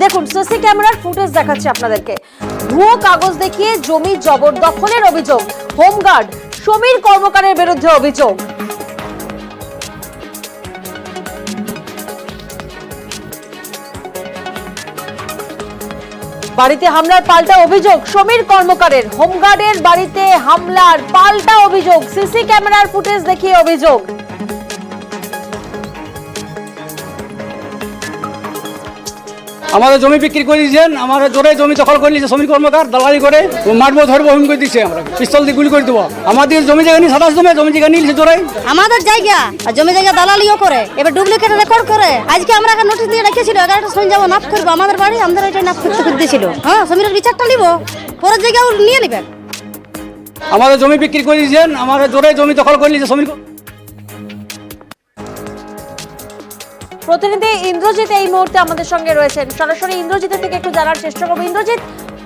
দেখুন, সিসি ক্যামেরার ফুটেজ দেখাচ্ছে আপনাদেরকে। ভুয়ো কাগজ দেখিয়ে জমি জবরদখলের অভিযোগ, হোমগার্ড সমীর কর্মকারের বিরুদ্ধে অভিযোগ। বাড়িতে হামলার পাল্টা অভিযোগ সমীর কর্মকারের। হোমগার্ডের বাড়িতে হামলার পাল্টা অভিযোগ, সিসি ক্যামেরার ফুটেজ দেখিয়ে অভিযোগ। আমাদের জমি বিক্রি করে দিয়েছেন, আমার জোরে জমি দখল করে নিয়েছে সমীর কর্মকার, দালালি করে মারবো ধরবো হুম করে দিচ্ছে, আমরা পিস্তল দিয়ে গুলি করে দেবো। আমাদের জমি জায়গা নিয়ে 27 জমি জায়গা নিয়েছে জোরে, আমাদের জায়গা আর জমি জায়গা দালালিও করে, এবার ডুপ্লিকেট রেকর্ড করে। আজকে আমরা একটা নোটিশ দিয়ে রেখেছিল 11টার সময় যাবো নাপ করবো আমাদের বাড়ি, আমাদের এটা নাপ করতে দিয়েছিল। হ্যাঁ, সমীরের বিচারটা নিবো, পরের জায়গাও নিয়ে নেবেন। আমাদের জমি বিক্রি করে দিয়েছেন, আমার জোরে জমি দখল করে নিয়েছে সমীর। প্রতিনিধি ইন্দ্রজিৎ এই মুহূর্তে আমাদের সঙ্গে রয়েছেন, সরাসরি ইন্দ্রজিতের থেকে একটু জানার চেষ্টা করবো। ইন্দ্রজিৎ,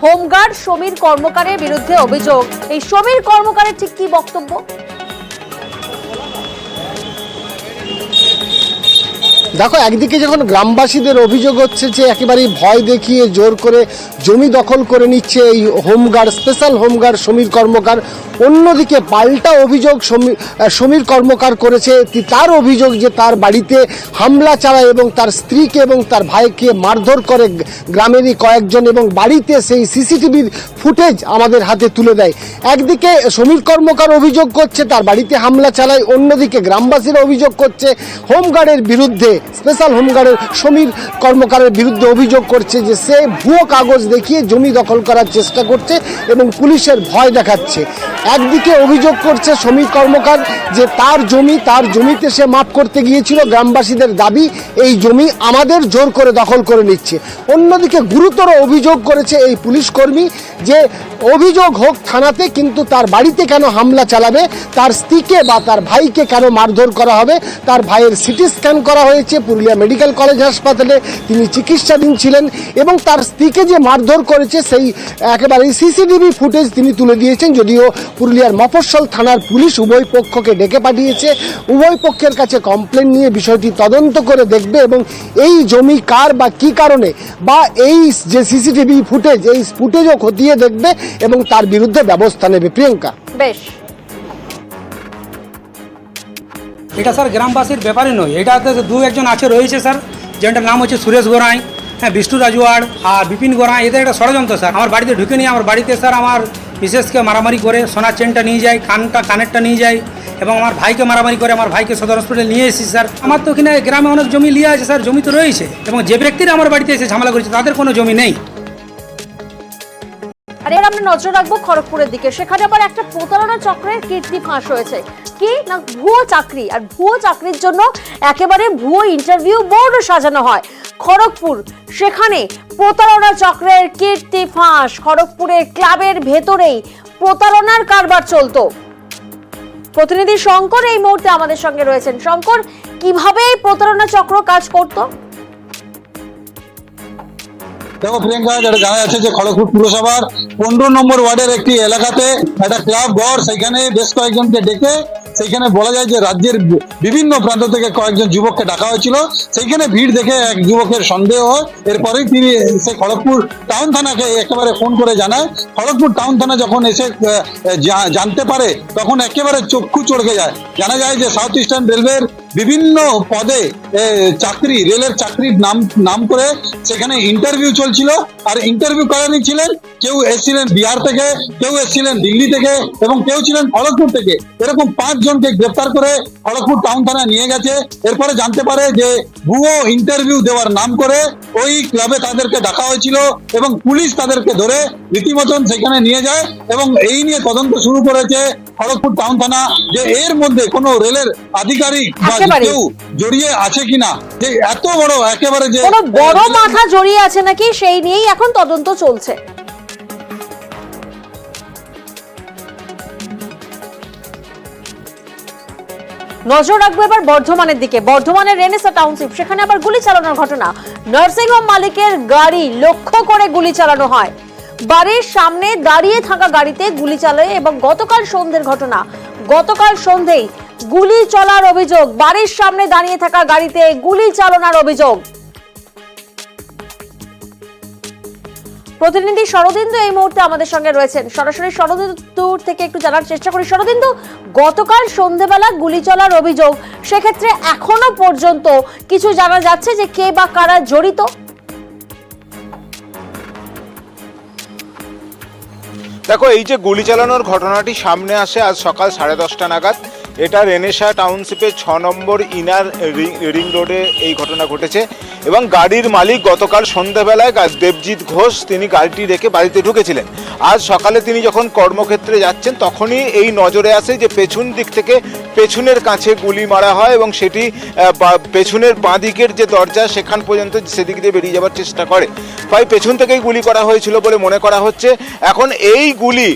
হোমগার্ড সমীর কর্মকারের বিরুদ্ধে অভিযোগ, এই সমীর কর্মকারের ঠিক কি বক্তব্য? দেখো, একদিকে যখন গ্রামবাসীদের অভিযোগ হচ্ছে যে একেবারেই ভয় দেখিয়ে জোর করে জমি দখল করে নিচ্ছে এই হোমগার্ড, স্পেশাল হোমগার্ড সমীর কর্মকার, অন্যদিকে পাল্টা অভিযোগ সমীর কর্মকার করেছে। তার অভিযোগ যে তার বাড়িতে হামলা চালায় এবং তার স্ত্রীকে এবং তার ভাইকে মারধর করে গ্রামেরই কয়েকজন এবং বাড়িতে সেই সিসিটিভির ফুটেজ আমাদের হাতে তুলে দেয়। একদিকে সমীর কর্মকার অভিযোগ করছে তার বাড়িতে হামলা চালায়, অন্যদিকে গ্রামবাসীরা অভিযোগ করছে হোমগার্ডের বিরুদ্ধে, স্পেশাল হোমগার্ডের সমীর কর্মকারের বিরুদ্ধে অভিযোগ করছে যে সে ভুয়ো কাগজ দেখিয়ে জমি দখল করার চেষ্টা করছে এবং পুলিশের ভয় দেখাচ্ছে। একদিকে অভিযোগ করছে সমীর কর্মকার যে তার জমিতে সে মাপ করতে গিয়েছিল, গ্রামবাসীদের দাবি এই জমি আমাদের জোর করে দখল করে নিচ্ছে। অন্যদিকে গুরুতর অভিযোগ করেছে এই পুলিশ কর্মী যে অভিযোগ হোক থানাতে, কিন্তু তার বাড়িতে কেন হামলা চালাবে, তার স্ত্রীকে বা তার ভাইকে কেন মারধর করা হবে। তার ভাইয়ের সিটি স্ক্যান করা হয়েছে পুরুলিয়া মেডিকেল কলেজ হাসপাতালে, তিনি চিকিৎসাধীন ছিলেন এবং তার স্ত্রীকে যে মারধর করেছে সেই একেবারেই সিসিটিভি ফুটেজ তিনি তুলে দিয়েছেন। যদিও পুরুলিয়ার মফস্বল থানার পুলিশ উভয় পক্ষকে ডেকে পাঠিয়েছে, উভয় পক্ষের কাছে কমপ্লেন নিয়ে বিষয়টি তদন্ত করে দেখবে এবং এই জমি কার বা কি কারণে বা এই যে সিসিটিভি ফুটেজ, এই ফুটেজও খতিয়ে দেখবে এবং তার বিরুদ্ধে ব্যবস্থা নেবে। প্রিয়াঙ্কা, বেশ, এটা স্যার গ্রামবাসীর ব্যাপারে নয়, এটাতে দু একজন আছে রয়েছে স্যার, যেটার নাম হচ্ছে সুরেশ গোরাই, হ্যাঁ, বিষ্ণু রাজওয়াড় আর বিপিন গোরাই। এদের একটা ষড়যন্ত্র স্যার। আমার বাড়িতে ঢুকে নিয়ে আমার বাড়িতে স্যার আমার বিশেষকে মারামারি করে, সোনার চেনটা নিয়ে যায়, কানেরটা নিয়ে যায় এবং আমার ভাইকে মারামারি করে। আমার ভাইকে সদর হসপিটালে নিয়ে এসেছি স্যার। আমার তো ওখানে গ্রামে অনেক জমি লিয়ে আছে স্যার, জমি তো রয়েছে এবং যে ব্যক্তিরা আমার বাড়িতে এসে ঝামেলা করেছে তাদের কোনো জমি নেই। আর এবার আমরা নজর রাখবো খড়গপুরের দিকে। সেখানে আবার একটা প্রতারণা চক্রের কীর্তি ফাঁস হয়েছে। কি না, ভুয়ো চাকরি, আর ভুয়ো চাকরির জন্য একেবারে ভুয়ো ইন্টারভিউ বোর্ড সাজানো হয়। খড়গপুর, সেখানে প্রতারণা চক্রের কীর্তি ফাঁস। খড়গপুরের ক্লাবের ভেতরেই প্রতারণার কারবার চলতো। প্রতিনিধি শঙ্কর এই মুহূর্তে আমাদের সঙ্গে রয়েছেন। শঙ্কর, কিভাবে এই প্রতারণা চক্র কাজ করতো? দেখো প্রিয়াঙ্কা, যেটা জানা যাচ্ছে যে খড়গপুর পুরসভার 15 নম্বর ওয়ার্ডের একটি এলাকাতে একটা ক্লাব ঘর, সেখানে বেশ কয়েকজনকে ডেকে সেইখানে বলা যায় যে রাজ্যের বিভিন্ন প্রান্ত থেকে কয়েকজন যুবককে ডাকা হয়েছিল। সেইখানে ভিড় দেখে এক যুবকের সন্দেহ হয়, এরপরেই তিনি সে খড়গপুর টাউন থানাকে একেবারে ফোন করে জানায়। খড়গপুর টাউন থানা যখন এসে জানতে পারে তখন একেবারে চক্ষু চড়কে যায়। জানা যায় যে সাউথ ইস্টার্ন রেলওয়ের বিভিন্ন পদে চাকরি, রেলের চাকরির নাম করে সেখানে ইন্টারভিউ চলছিল। আর ইন্টারভিউ করা নিচ্ছিলেন, কেউ এসেছিলেন বিহার থেকে, কেউ এসেছিলেন দিল্লি থেকে এবং কেউ ছিলেন খড়গপুর থেকে। এরকম 5 জনকে গ্রেপ্তার করে খড়গপুর টাউন থানায় নিয়ে গেছে। এরপরে জানতে পারে যে ভুয়ো ইন্টারভিউ দেওয়ার নাম করে ওই ক্লাবে তাদেরকে ডাকা হয়েছিল এবং পুলিশ তাদেরকে ধরে রীতিমতন সেখানে নিয়ে যায় এবং এই নিয়ে তদন্ত শুরু করেছে খড়গপুর টাউন থানা যে এর মধ্যে কোনো রেলের আধিকারিক বা কেউ জড়িয়ে আছে কিনা, যে এত বড় একেবারে যে কোনো বড় মাথা জড়িয়ে আছে নাকি সেই নিয়েই এখন তদন্ত চলছে। নজর রাখবো এবার বর্ধমানের দিকে। বর্ধমানের রেনেসা টাউনশিপ, সেখানে আবার গুলি চালানোর ঘটনা। নার্সিংহোম মালিকের গাড়ি লক্ষ্য করে গুলি চালানো হয়। বাড়ির সামনে দাঁড়িয়ে থাকা গাড়িতে গুলি চালায় এবং গতকাল সন্ধ্যের ঘটনা। গতকাল সন্ধ্যেই গুলি চলার অভিযোগ, বাড়ির সামনে দাঁড়িয়ে থাকা গাড়িতে গুলি চালানোর অভিযোগ। প্রতিনিধি শরদিন্দু এই মুহূর্তে আমাদের সঙ্গে রয়েছেন, সরাসরি শরদিন্দুর থেকে একটু জানার চেষ্টা করি। শরদিন্দু, গতকাল সন্ধ্যেবেলা গুলি চলার অভিযোগ, সেক্ষেত্রে এখনো পর্যন্ত কিছু জানা যাচ্ছে যে কে বা কারা জড়িত? দেখো, এই যে গুলি চালানোর ঘটনাটি সামনে আসে আজ সকাল 10:30 নাগাদ। এটা রেনেসা টাউনশিপের 6 নম্বর ইনার রিং রোডে এই ঘটনা ঘটেছে এবং গাড়ির মালিক গতকাল সন্ধ্যাবেলায় দেবজিৎ ঘোষ তিনি গাড়িটি রেখে বাড়িতে ঢুকেছিলেন। আজ সকালে তিনি যখন কর্মক্ষেত্রে যাচ্ছেন তখনই এই নজরে আসে যে পেছন দিক থেকে পেছনের কাছে গুলি মারা হয় এবং সেটি পেছনের বাঁ দিকের যে দরজা সেখান পর্যন্ত সেদিক দিয়ে বেরিয়ে যাওয়ার চেষ্টা করে। প্রায় পেছন থেকেই গুলি করা হয়েছিল বলে মনে করা হচ্ছে। এখন এই গুলি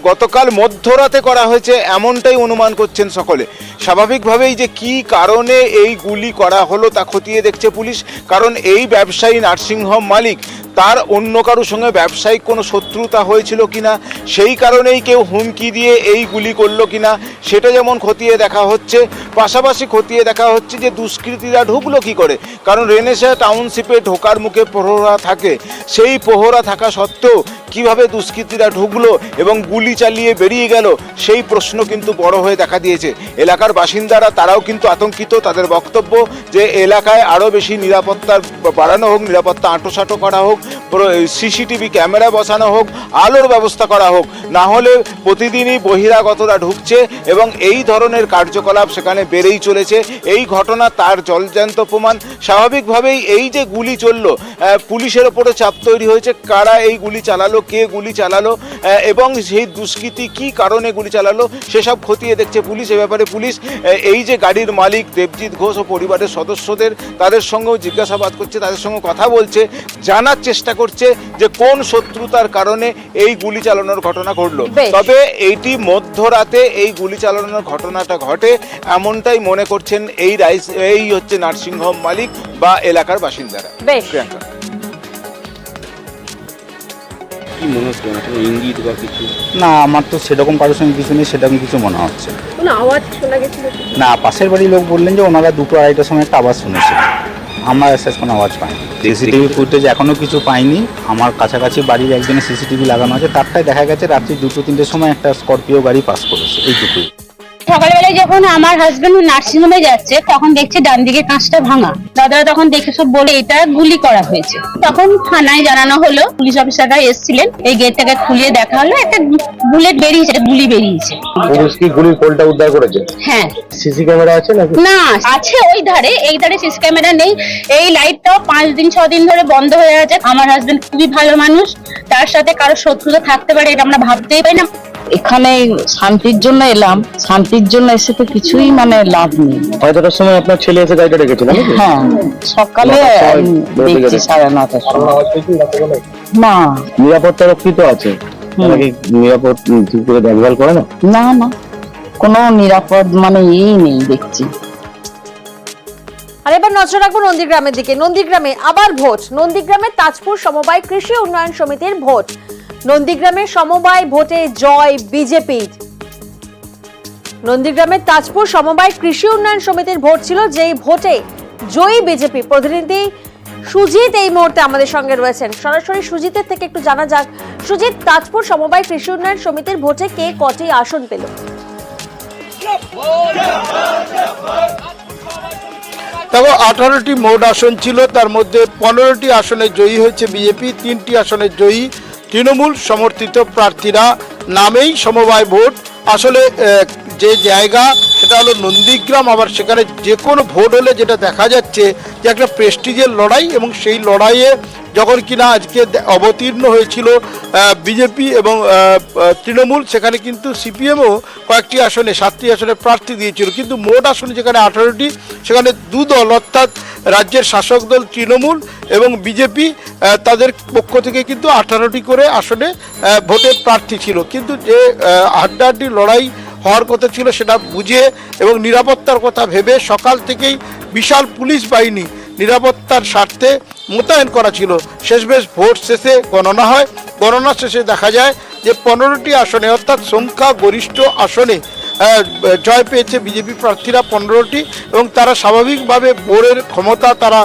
গতকাল মধ্যরাতে করা হয়েছে এমনটাই অনুমান করছেন সকলে। স্বাভাবিকভাবেই যে কি কারণে এই গুলি করা হলো তা খতিয়ে দেখছে পুলিশ, কারণ এই ব্যবসায়ী নার্সিংহোম মালিক তার অন্য কারোর সঙ্গে ব্যবসায়িক কোনো শত্রুতা হয়েছিল কিনা, সেই কারণেই কেউ হুমকি দিয়ে এই গুলি করলো কিনা সেটা যেমন খতিয়ে দেখা হচ্ছে। পাশাপাশি খতিয়ে দেখা হচ্ছে যে দুষ্কৃতীরা ঢুকলো কি করে, কারণ রেনেসা টাউনশিপে ঢোকার মুখে প্রহরা থাকে, সেই প্রহরা থাকা সত্ত্বেও কিভাবে দুষ্কৃতীরা ঢুকলো এবং গুলি চালিয়ে বেরিয়ে গেল সেই প্রশ্ন কিন্তু বড় হয়ে দেখা দিয়েছে। এলাকার বাসিন্দারা তারাও কিন্তু আতঙ্কিত। তাদের বক্তব্য যে এলাকায় আরও বেশি নিরাপত্তা বাড়ানো হোক, নিরাপত্তা আঁটোসাঁটো করা হোক, সিসিটিভি ক্যামেরা বসানো হোক, আলোর ব্যবস্থা করা হোক, না হলে প্রতিদিনই বহিরাগতরা ঢুকছে এবং এই ধরনের কার্যকলাপ সেখানে বেড়েই চলেছে। এই ঘটনা তার জলজ্যান্ত প্রমাণ। স্বাভাবিকভাবেই এই যে গুলি চললো, পুলিশের ওপরে চাপ তৈরি হয়েছে, কারা এই গুলি চালালো, কে গুলি চালালো এবং সেই দুষ্কৃতী কি কারণে গুলি চালালো সেসব খতিয়ে দেখছে পুলিশ। এ ব্যাপারে পুলিশ এই যে গাড়ির মালিক দেবজিৎ ঘোষ ও পরিবারের সদস্যদের তাদের সঙ্গেও জিজ্ঞাসাবাদ করছে, তাদের সঙ্গে কথা বলছে, জানার চেষ্টা করছে যে কোন শত্রুতার কারণে এই গুলি চালানোর ঘটনা ঘটলো। তবে এইটি মধ্যরাতে এই গুলি চালানোর ঘটনাটা ঘটে এমনটাই মনে করছেন এই হচ্ছে নার্সিংহোম মালিক বা এলাকার বাসিন্দারা। প্রিয়াঙ্কা, কি মনে হচ্ছে, ইঙ্গিত বা কিছু? না, আমার তো সেরকম কারোর সঙ্গে কিছু নেই, সেরকম কিছু মনে হচ্ছে কোনো আওয়াজ শোনা গেছিল না। পাশের বাড়ির লোক বললেন যে ওনারা 2-2:30টার সময় একটা আওয়াজ শুনেছে। আমার শেষ কোনো আওয়াজ পাইনি। সিসিটিভি ফুটেজ এখনো কিছু পাইনি। আমার কাছাকাছি বাড়ির একজনের সিসিটিভি লাগানো আছে, তারটাই দেখা গেছে রাত্রি 2-3টের সময় একটা স্করপিও গাড়ি পাস করেছে, এইটুকুই। সকালবেলায় যখন আমার হাজবেন্ড নার্সিংহোমে যাচ্ছে তখন দেখছে ডান দিকে কাঁচটা ভাঙা। দাদারা তখন দেখে সব বলে এটা গুলি করা হয়েছে। তখন থানায় জানানো হলো, পুলিশ অফিসাররা এসেছিলেন, এই গেটটাকে খুলিয়ে দেখা হলো একটা বুলেট বেরিয়েছে, গুলি বেরিয়েছে। পুলিশ কি গুলির পোলটা উদ্ধার করেছে? হ্যাঁ। সিসি ক্যামেরা আছে নাকি? না, আছে ওই ধারে, এই ধারে সিসি ক্যামেরা নেই। এই লাইটটাও 5-6 দিন ধরে বন্ধ হয়ে আছে। আমার হাজবেন্ড খুবই ভালো মানুষ, তার সাথে কারো শত্রুতা থাকতে পারে এটা আমরা ভাবতেই পারি না। এখানে শান্তির জন্য এলাম, শান্তির জন্য এসে তো কিছুই মানে লাভ নেই। কয়টার সময় আপনার ছেলে এসে গাড়িটা রেখেছিল? হ্যাঁ, সকালে দেখছি 9:30টার সময়। না, নিরাপত্তা রক্ষিত আছে, নিরাপদ ঠিক করে দেখভাল করে না? না না, কোনো নিরাপদ মানে নেই দেখছি। আর এবার নজর রাখবো নন্দীগ্রামের দিকে। নন্দীগ্রামে আবার ভোট। নন্দীগ্রামে তাজপুর সমবায় কৃষি উন্নয়ন সমিতির ভোট। নন্দীগ্রামের সমবায় ভোটে জয় বিজেপির। নন্দীগ্রামের তাজপুর সমবায় কৃষি উন্নয়ন সমিতির ভোট ছিল, যেই ভোটে জয়ী বিজেপি। প্রতিনিধি সুজিত এই মুহূর্তে আমাদের সঙ্গে রয়েছেন, সরাসরি সুজিতের থেকে একটু জানা যাক। সুজিত, তাজপুর সমবায় কৃষি উন্নয়ন সমিতির ভোটে কে কটি আসন পেল? দেখো, 18টি মোট আসন ছিল, তার মধ্যে 15টি আসনে জয়ী হয়েছে বিজেপি, 3টি আসনে জয়ী তৃণমূল সমর্থিত প্রার্থীরা। নামেই সমবায় ভোট, আসলে যে জায়গা সেটা হলো নন্দীগ্রাম। আবার সেখানে যে কোনো ভোট হলে যেটা দেখা যাচ্ছে যে একটা প্রেস্টিজের লড়াই, এবং সেই লড়াইয়ে যখন কিনা আজকে অবতীর্ণ হয়েছিল বিজেপি এবং তৃণমূল, সেখানে কিন্তু সিপিএমও কয়েকটি আসনে 7টি আসনে প্রার্থী দিয়েছিল, কিন্তু মোট আসন যেখানে 18টি, সেখানে দু দল অর্থাৎ রাজ্যের শাসক দল তৃণমূল এবং বিজেপি, তাদের পক্ষ থেকে কিন্তু 18টি করে আসনে ভোটে প্রার্থী ছিল। কিন্তু যে হাড্ডাহাড্ডি লড়াই হওয়ার কথা ছিল সেটা বুঝে এবং নিরাপত্তার কথা ভেবে সকাল থেকেই বিশাল পুলিশ বাহিনী নিরাপত্তার স্বার্থে মোতায়েন করা ছিল। শেষমেশ ভোট শেষে গণনা হয়, গণনা শেষে দেখা যায় যে 15টি আসনে অর্থাৎ সংখ্যা গরিষ্ঠ আসনে জয় পেয়েছে বিজেপি প্রার্থীরা 15টি, এবং তারা স্বাভাবিকভাবে বোর্ডের ক্ষমতা তারা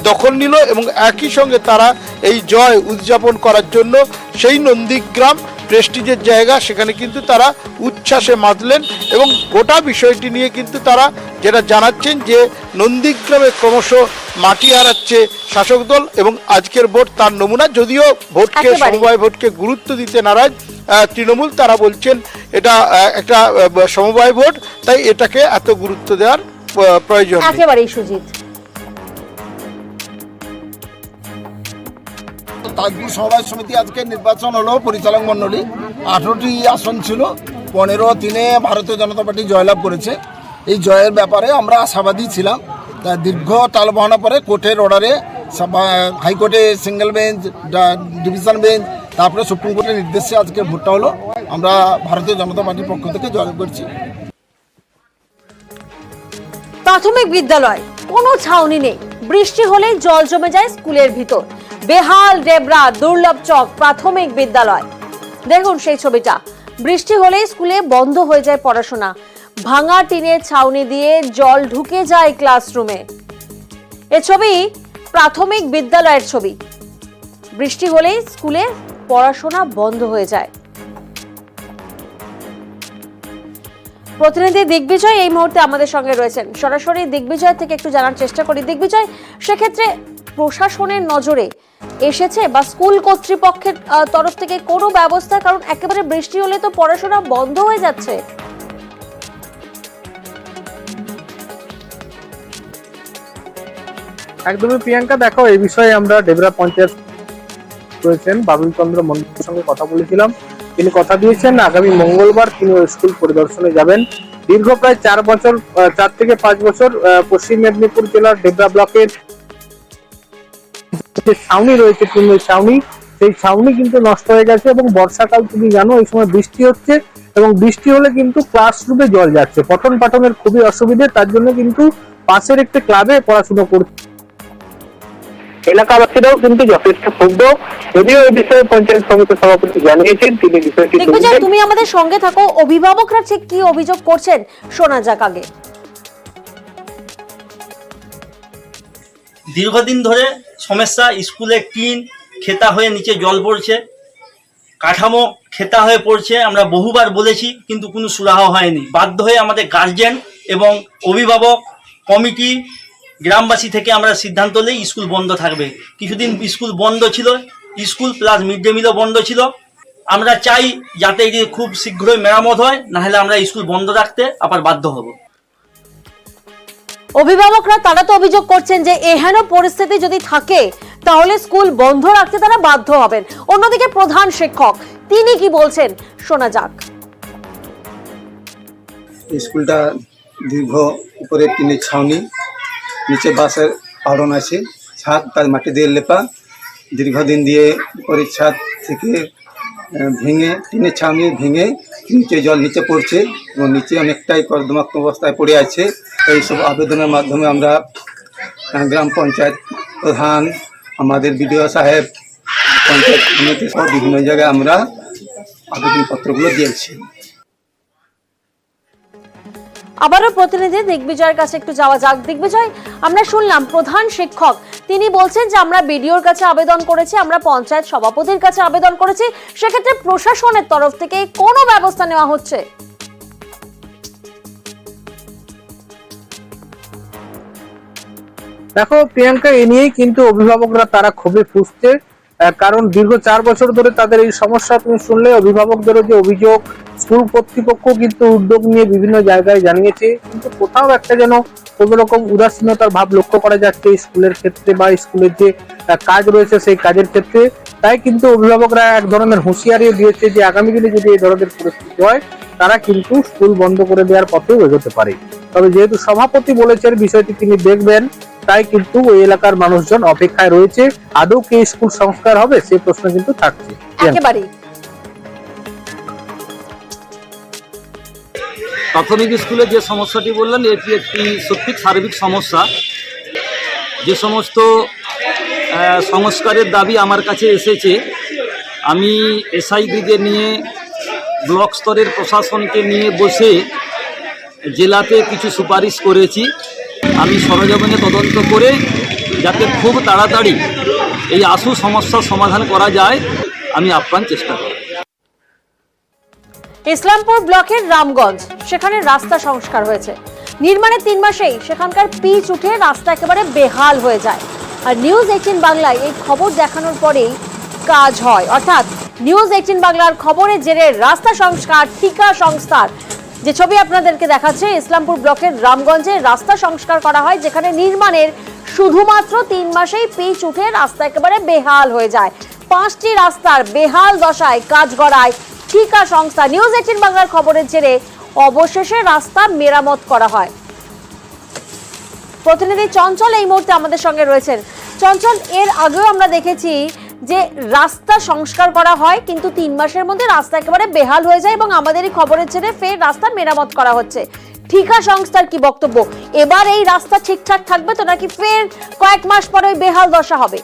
দখল নিল, এবং একই সঙ্গে তারা এই জয় উদযাপন করার জন্য সেই নন্দীগ্রাম প্রেস্টিজের জায়গা, সেখানে কিন্তু তারা উচ্ছ্বাসে মাতলেন, এবং গোটা বিষয়টি নিয়ে কিন্তু তারা যেটা জানাচ্ছেন যে নন্দীগ্রামে ক্রমশ মাটি হারাচ্ছে শাসক দল, এবং আজকের ভোট তার নমুনা। যদিও ভোটকে, সমবায় ভোটকে গুরুত্ব দিতে নারাজ তৃণমূল, তারা বলছেন এটা একটা সমবায় ভোট, তাই এটাকে এত গুরুত্ব দেওয়ার প্রয়োজন। একেবারেই সুজিত। তাজপুর সমবায় সমিতি আজকে নির্বাচন হলো, পরিচালক মণ্ডলী 18টি আসন ছিল, 15-3 ভারতীয় জনতা পার্টি জয়লাভ করেছে। এই জয়ের ব্যাপারে আমরা আশাবাদী ছিলাম। তা দীর্ঘ টালবাহানা পরে কোর্টের অর্ডারে, হাইকোর্টে সিঙ্গেল বেঞ্চ, ডিভিশন বেঞ্চ, তারপরে সুপ্রিম কোর্টের নির্দেশে আজকে ভোটটা হলো। আমরা ভারতীয় জনতা পার্টির পক্ষ থেকে জয়লাভ করছি। প্রাথমিক বিদ্যালয় কোনো ছাউনি নেই, বৃষ্টি হলেই জল জমে যায় স্কুলের ভিতর। বেহাল ডেবরা দুর্লভ চক প্রাথমিক বিদ্যালয়। দেখুন সেই ছবিটা, বৃষ্টি হলেই স্কুলে বন্ধ হয়ে যায় পড়াশোনা। ভাঙা টিনের ছাউনি দিয়ে জল ঢুকে যায় ক্লাসরুমে। এ ছবি প্রাথমিক বিদ্যালয়ের ছবি। বৃষ্টি হলেই স্কুলে পড়াশোনা বন্ধ হয়ে যায়। প্রতিনিধি দিগ্বিজয় এই মুহূর্তে আমাদের সঙ্গে রয়েছেন, সরাসরি দিগ্বিজয় থেকে একটু জানার চেষ্টা করি। দিগ্বিজয়, সেক্ষেত্রে প্রশাসনের নজরে এসেছে বা স্কুল কর্তৃপক্ষের তরফ থেকে কোনো ব্যবস্থা? কারণ একেবারে বৃষ্টি হলে তো পড়াশোনা বন্ধ হয়ে যাচ্ছে। একদমই প্রিয়াঙ্কা, দেখো এই বিষয়ে আমরা ডেবরা পঞ্চায়েত রয়েছেন বাবুল চন্দ্র মন্ডলের সঙ্গে কথা বলেছিলাম। তিনি কথা দিয়েছেন আগামী মঙ্গলবার তিনি ওই স্কুল পরিদর্শনে যাবেন। দীর্ঘ প্রায় 4 থেকে 5 বছর পশ্চিম মেদিনীপুর জেলার ডেবরা ব্লকের যে ছাউনি রয়েছে, টিনের ছাউনি, সেই ছাউনি কিন্তু নষ্ট হয়ে গেছে, এবং বর্ষাকাল তুমি জানো এই সময় বৃষ্টি হচ্ছে, এবং বৃষ্টি হলে কিন্তু ক্লাসরুমে জল যাচ্ছে, পঠন পাঠনের খুবই অসুবিধে। তার জন্য কিন্তু পাশের একটি ক্লাবে পড়াশোনা করছে। এলাকাবাসীরাও কিন্তু যথেষ্ট ক্ষুব্ধ, যদিও এই বিষয়ে পঞ্চায়েত সমিতির সভাপতি জানিয়েছেন তিনি বিষয়টি। তুমি আমাদের সঙ্গে থাকো, অভিভাবকরা ঠিক কি অভিযোগ করছেন শোনা যাক আগে। দীর্ঘদিন ধরে সমস্যা, স্কুলে টিন খেতা হয়ে নিচে জল পড়ছে, কাঠামো খেতা হয়ে পড়ছে। আমরা বহুবার বলেছি কিন্তু কোনো সুরাহা হয়নি। বাধ্য হয়ে আমাদের গার্জেন এবং অভিভাবক কমিটি, গ্রামবাসী থেকে আমরা সিদ্ধান্ত নিই স্কুল বন্ধ থাকবে। কিছুদিন স্কুল বন্ধ ছিল, স্কুল প্লাস মিড ডে মিলও বন্ধ ছিল। আমরা চাই যাতে এটি খুব শীঘ্রই মেরামত হয়, নাহলে আমরা স্কুল বন্ধ রাখতে আবার বাধ্য হব। অভিভাবকরা তারা তো অভিযোগ করছেন যে এহেন পরিস্থিতি যদি থাকে তাহলে স্কুল বন্ধ রাখতে তারা বাধ্য হবেন। অন্যদিকে প্রধান শিক্ষক তিনি কি বলছেন শোনা যাক। স্কুলটা দীর্ঘ, উপরে টিনের ছাউনি, নিচে বাঁশের আড়ন আছে, ছাদ তার মাটি দিয়ে লেপা। দীর্ঘদিন দিয়ে উপরের ছাদ থেকে ভেঙে, টিনের ছাউনি ভেঙে নিচে জল নিচে পড়ছে, এবং নিচে অনেকটাই কর্দমাক্ত অবস্থায় পড়ে আছে। এইসব আবেদনের মাধ্যমে আমরা গ্রাম পঞ্চায়েত প্রধান, আমাদের বিডিও সাহেব, পঞ্চায়েত সমিতি সহ বিভিন্ন জায়গায় আমরা আবেদনপত্রগুলো দিয়েছি। আবারও প্রতিনিধি দিগ্বিজয়ের কাছে একটু যাওয়া যাক। দিগ্বিজয়, আমরা শুনলাম প্রধান শিক্ষক তিনি বলছেন যে আমরা বিডিওর কাছে আবেদন করেছি, আমরা পঞ্চায়েত সভাপতির কাছে আবেদন করেছি, সেক্ষেত্রে প্রশাসনের তরফ থেকে কোনো ব্যবস্থা নেওয়া হচ্ছে? দেখো প্রিয়াঙ্কা, এ নিয়েই কিন্তু অভিভাবকরা তারা ক্ষোভে ফুঁসছে, কারণ দীর্ঘ 4 বছর ধরে তাদের এই সমস্যা তুমি শুনলে। অভিভাবকদেরও যে অভিযোগ, স্কুল কর্তৃপক্ষ কিন্তু উদ্যোগ নিয়ে বিভিন্ন জায়গায় জানিয়েছে, কিন্তু কোথাও একটা যেন কোনো রকম উদাসীনতার ভাব লক্ষ্য করা যাচ্ছে স্কুলের ক্ষেত্রে বা স্কুলের যে কাজ রয়েছে সেই কাজের ক্ষেত্রে। তাই কিন্তু অভিভাবকরা এক ধরনের হুঁশিয়ারিও দিয়েছে যে আগামী দিনে যদি এই ধরনের পরিস্থিতি হয় তারা কিন্তু স্কুল বন্ধ করে দেওয়ার পথেও এগোতে পারে। তবে যেহেতু সভাপতি বলেছেন বিষয়টি তিনি দেখবেন, তাই কিন্তু ওই এলাকার মানুষজন অপেক্ষায় রয়েছে। আদৌ কি স্কুল সংস্কার হবে সেই প্রশ্ন কিন্তু থাকছে। একেবারে প্রাথমিক স্কুলে যে সমস্যাটি বললেন এটি একটি সত্যি সার্বিক সমস্যা। যে সমস্ত সংস্কারের দাবি আমার কাছে এসেছে, আমি এসআইদিকে নিয়ে, ব্লক স্তরের প্রশাসনকে নিয়ে বসে জেলাতে কিছু সুপারিশ করেছি। আমি সরজমিনে তদন্ত করে যাতে খুব তাড়াতাড়ি এই আশু সমস্যার সমাধান করা যায় আমি আপ্রাণ চেষ্টা করব। ইসলামপুর ব্লকের রামগঞ্জ, সেখানে রাস্তা সংস্কার হয়েছে। নির্মাণের 3 মাসেই সেখানকার পিচ উঠে রাস্তা একেবারে বেহাল হয়ে যায়। আর নিউজ 18 বাংলায় এই খবর দেখানোর পরেই কাজ হয়, অর্থাৎ নিউজ 18 বাংলার খবরের জেরে রাস্তা সংস্কার ঠিকা সংস্থার যে ছবি আপনাদেরকে দেখাচ্ছে, ইসলামপুর ব্লকের রামগঞ্জে রাস্তা সংস্কার করা হয়, যেখানে নির্মাণের শুধুমাত্র 3 মাসেই পিচ উঠে রাস্তা একেবারে বেহাল হয়ে যায়। 5টি রাস্তার বেহাল দশায় কাজ গড়ায় ঠিকা সংস্থা। নিউজ 18 বাংলার খবরের জেরে অবশেষে রাস্তা মেরামত করা হয়। প্রতিনিধি চঞ্চল এই মুহূর্তে আমাদের সঙ্গে রয়েছেন। চঞ্চল, এর আগেও আমরা দেখেছি যে রাস্তা সংস্কার করা হয়, কিন্তু 3 মাসের মধ্যে রাস্তা একেবারে বেহাল হয়ে যায় এবং আমাদেরই খবরের জেরে ফের রাস্তা মেরামত করা হচ্ছে। ঠিকা সংস্থার কি বক্তব্য? এবার এই রাস্তা ঠিকঠাক থাকবে তো, নাকি ফের কয়েক মাস পরে বেহাল দশা হবে?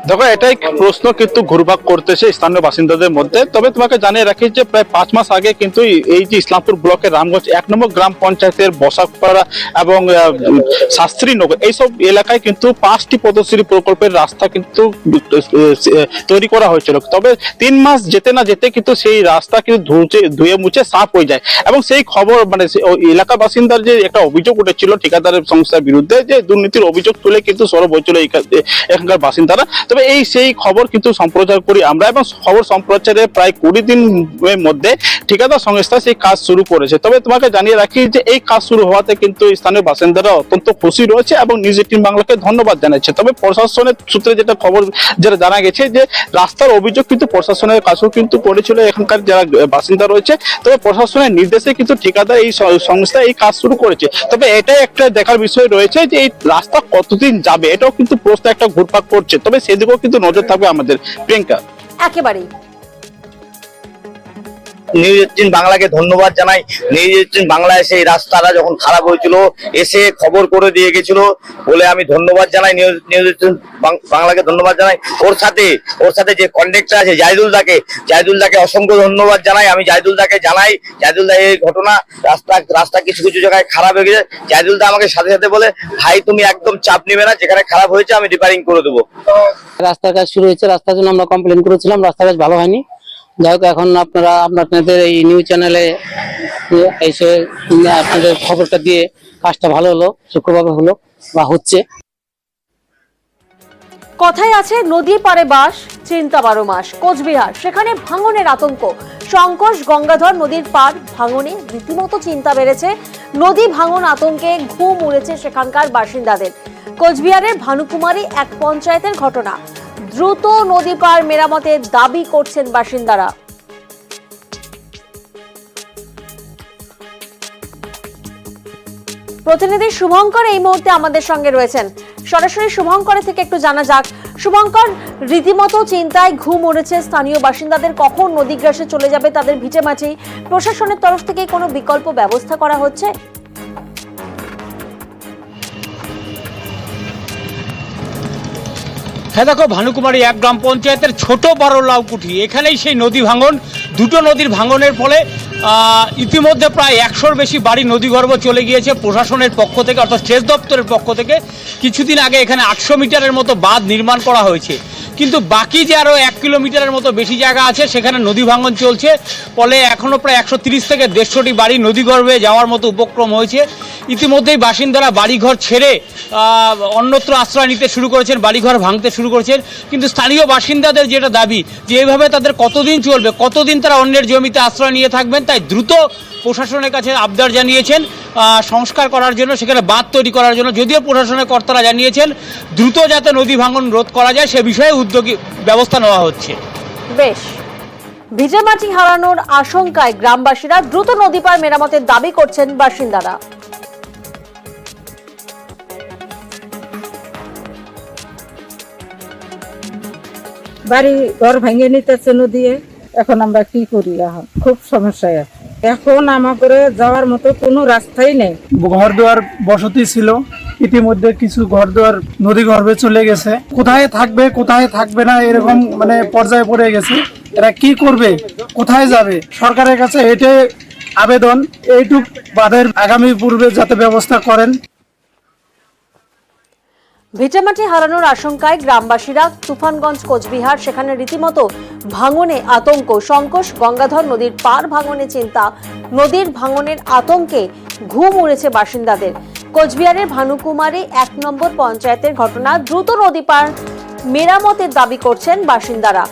দেখো, এটাই প্রশ্ন কিন্তু ঘুরপাক করতেছে স্থানীয় বাসিন্দাদের মধ্যে। তবে তোমাকে জানিয়ে রাখি যে প্রায় 5 মাস আগে কিন্তু এই যে ইসলামপুর ব্লকের রামগঞ্জ 1 নম্বর গ্রাম পঞ্চায়েতের বসাকপাড়া এবং শাস্ত্রীনগর এইসব এলাকায় কিন্তু 5টি পদশ্রী প্রকল্পের রাস্তা কিন্তু তৈরি করা হয়েছিল। তবে 3 মাস যেতে না যেতে কিন্তু সেই রাস্তা কিন্তু ধুয়ে মুছে সাফ হয়ে যায় এবং সেই খবর মানে এলাকা বাসিন্দার যে একটা অভিযোগ উঠেছিল ঠিকাদারের সংস্থার বিরুদ্ধে, যে দুর্নীতির অভিযোগ তুলে কিন্তু সরব হয়েছিল এখানকার বাসিন্দারা। তবে সেই খবর কিন্তু সম্প্রচার করি আমরা এবং খবর সম্প্রচারে প্রায় 20 দিনের মধ্যে ঠিকাদার সংস্থা সেই কাজ শুরু করেছে। তবে তোমাকে জানিয়ে রাখি যে এই কাজ শুরু হওয়াতে কিন্তু স্থানীয় বাসিন্দারা অত্যন্ত খুশি রয়েছে এবং নিউজ 18 বাংলাকে ধন্যবাদ জানাচ্ছে। তবে প্রশাসনের সূত্রে যেটা খবর যেটা জানা গেছে যে রাস্তার অভিযোগ কিন্তু প্রশাসনের কাছেও কিন্তু করেছিল এখানকার যারা বাসিন্দা রয়েছে। তবে প্রশাসনের নির্দেশে কিন্তু ঠিকাদার এই সংস্থা এই কাজ শুরু করেছে। তবে এটাই একটা দেখার বিষয় রয়েছে যে এই রাস্তা কতদিন যাবে, এটাও কিন্তু প্রশ্ন একটা ঘুরপাক করছে। তবে সেদিকেও কিন্তু নজর থাকবে আমাদের। প্রিয়াঙ্কা, একেবারেই নিউজ 18 বাংলাকে ধন্যবাদ জানাই। নিউজ 18 বাংলা এসে এই রাস্তাটা যখন খারাপ হয়েছিল এসে খবর করে দিয়ে গেছিল বলে আমি ধন্যবাদ জানাই। নিউজ 18 বাংলাকে ধন্যবাদ জানাই। ওর সাথে যে কন্ডাক্টর আছে জাহিদুল দাকে অসংখ্য ধন্যবাদ জানাই। আমি জাহিদুল দাকে জানাই, জাহিদুল দা এই ঘটনা রাস্তা কিছু জায়গায় খারাপ হয়ে গেছে। জাহিদুল দা আমাকে সাথে সাথে বলে, ভাই তুমি একদম চাপ নিবে না, যেখানে খারাপ হয়েছে আমি রিপেয়ারিং করে দেবো। রাস্তার কাজ শুরু হয়েছে, রাস্তার জন্য আমরা কমপ্লেন করেছিলাম, রাস্তার কাজ ভালো হয়নি। যাই হোক, এখন আপনাদের এই নিউজ চ্যানেলে এসে আপনাদের খবরটা দিয়ে কাজটা ভালো হলো, সুখভাবে হলো বা হচ্ছে। কথায় আছে নদী পারে বাস, চিন্তা 12 মাস। কোচবিহার, সেখানে ভাঙনের আতঙ্ক। সংকোষ গঙ্গাধর নদীর পার ভাঙনে রীতিমতো চিন্তা বেড়েছে। নদী ভাঙন আতঙ্কে ঘুম উড়েছে সেখানকার বাসিন্দাদের। কোচবিহারের ভানুকুমারী এক পঞ্চায়েতের ঘটনা। দ্রুত নদী পার মেরামতের দাবি করছেন বাসিন্দারা। প্রতিনিধি শুভঙ্কর এই মুহূর্তে আমাদের সঙ্গে রয়েছেন। সরাসরি শুভঙ্করের থেকে একটু জানা যাক। শুভঙ্কর, রীতিমতো চিন্তায় ঘুম উড়েছে স্থানীয় বাসিন্দাদের, কখন নদীগ্রাসে চলে যাবে তাদের ভিটে মাটি। প্রশাসনের তরফ থেকে কোনো বিকল্প ব্যবস্থা করা হচ্ছে? হ্যাঁ দেখো, ভানুকুমারী 1 গ্রাম পঞ্চায়েতের ছোট বড় লাউকুঠি, এখানেই সেই নদী ভাঙন। দুটো নদীর ভাঙনের ফলে ইতিমধ্যে প্রায় 100-র বেশি বাড়ি নদীগর্ভ চলে গিয়েছে প্রশাসনের পক্ষ থেকে, অর্থাৎ সেচ দপ্তরের পক্ষ থেকে। কিছুদিন আগে এখানে 800 মিটারের মতো বাঁধ নির্মাণ করা হয়েছে, কিন্তু বাকি যে আরও 1 কিলোমিটারের মতো বেশি জায়গা আছে সেখানে নদী ভাঙন চলছে। ফলে এখনও প্রায় 130 থেকে 150টি বাড়ি নদীগর্ভে যাওয়ার মতো উপক্রম হয়েছে। ইতিমধ্যেই বাসিন্দারা বাড়িঘর ছেড়ে অন্যত্র আশ্রয় নিতে শুরু করেছেন, বাড়িঘর ভাঙতে শুরু করেছেন। কিন্তু স্থানীয় বাসিন্দাদের যেটা দাবি যে এইভাবে তাদের কতদিন চলবে, কতদিন তারা অন্যের জমিতে আশ্রয় নিয়ে থাকবেন, তাই দ্রুত প্রশাসনের কাছে আবদার জানিয়েছেন সংস্কার করার জন্য, সেখানে বাঁধ তৈরি করার জন্য। যদিও প্রশাসনের কর্তারা জানিয়েছেন দ্রুত যাতে নদী ভাঙন রোধ করা যায় সে বিষয়ে উদ্যোগী ব্যবস্থা নেওয়া হচ্ছে। বেশ, ভিটেমাটি হারানোর আশঙ্কায় গ্রামবাসীরা দ্রুত নদী পার মেরামতের দাবি করছেন বাসিন্দারা। বাড়ি ঘর ভেঙে নিতেছে নদী, এখন আমরা কি করি? এখন খুব সমস্যায় আছে, এখন আমাদের যাওয়ার মতো কোনো রাস্তাই নেই। ঘর দুয়ার বসতি ছিল, ইতিমধ্যে কিছু ঘর দুয়ার নদী গর্ভে চলে গেছে। কোথায় থাকবে কোথায় থাকবে না এরকম পর্যায়ে পড়ে গেছে। এরা কি করবে, কোথায় যাবে? সরকারের কাছে এটাই আবেদন, এইটুক বাঁধের আগামী পূর্বে যাতে ব্যবস্থা করেন। ভিটেমাটি হারানোর আশঙ্কায় গ্রামবাসীরা তুফানগঞ্জ কোচবিহার, সেখানে রীতিমতো ভাঙনে আতঙ্ক। সংকোষ গঙ্গাধর নদীর পার ভাঙনে চিন্তা, নদীর ভাঙনের আতঙ্কে ঘুম উড়েছে বাসিন্দাদের। কোচবিহারের ভানুকুমারী 1 নম্বর পঞ্চায়েতের ঘটনা, দ্রুত নদী পার মেরামতের দাবি করছেন বাসিন্দারা।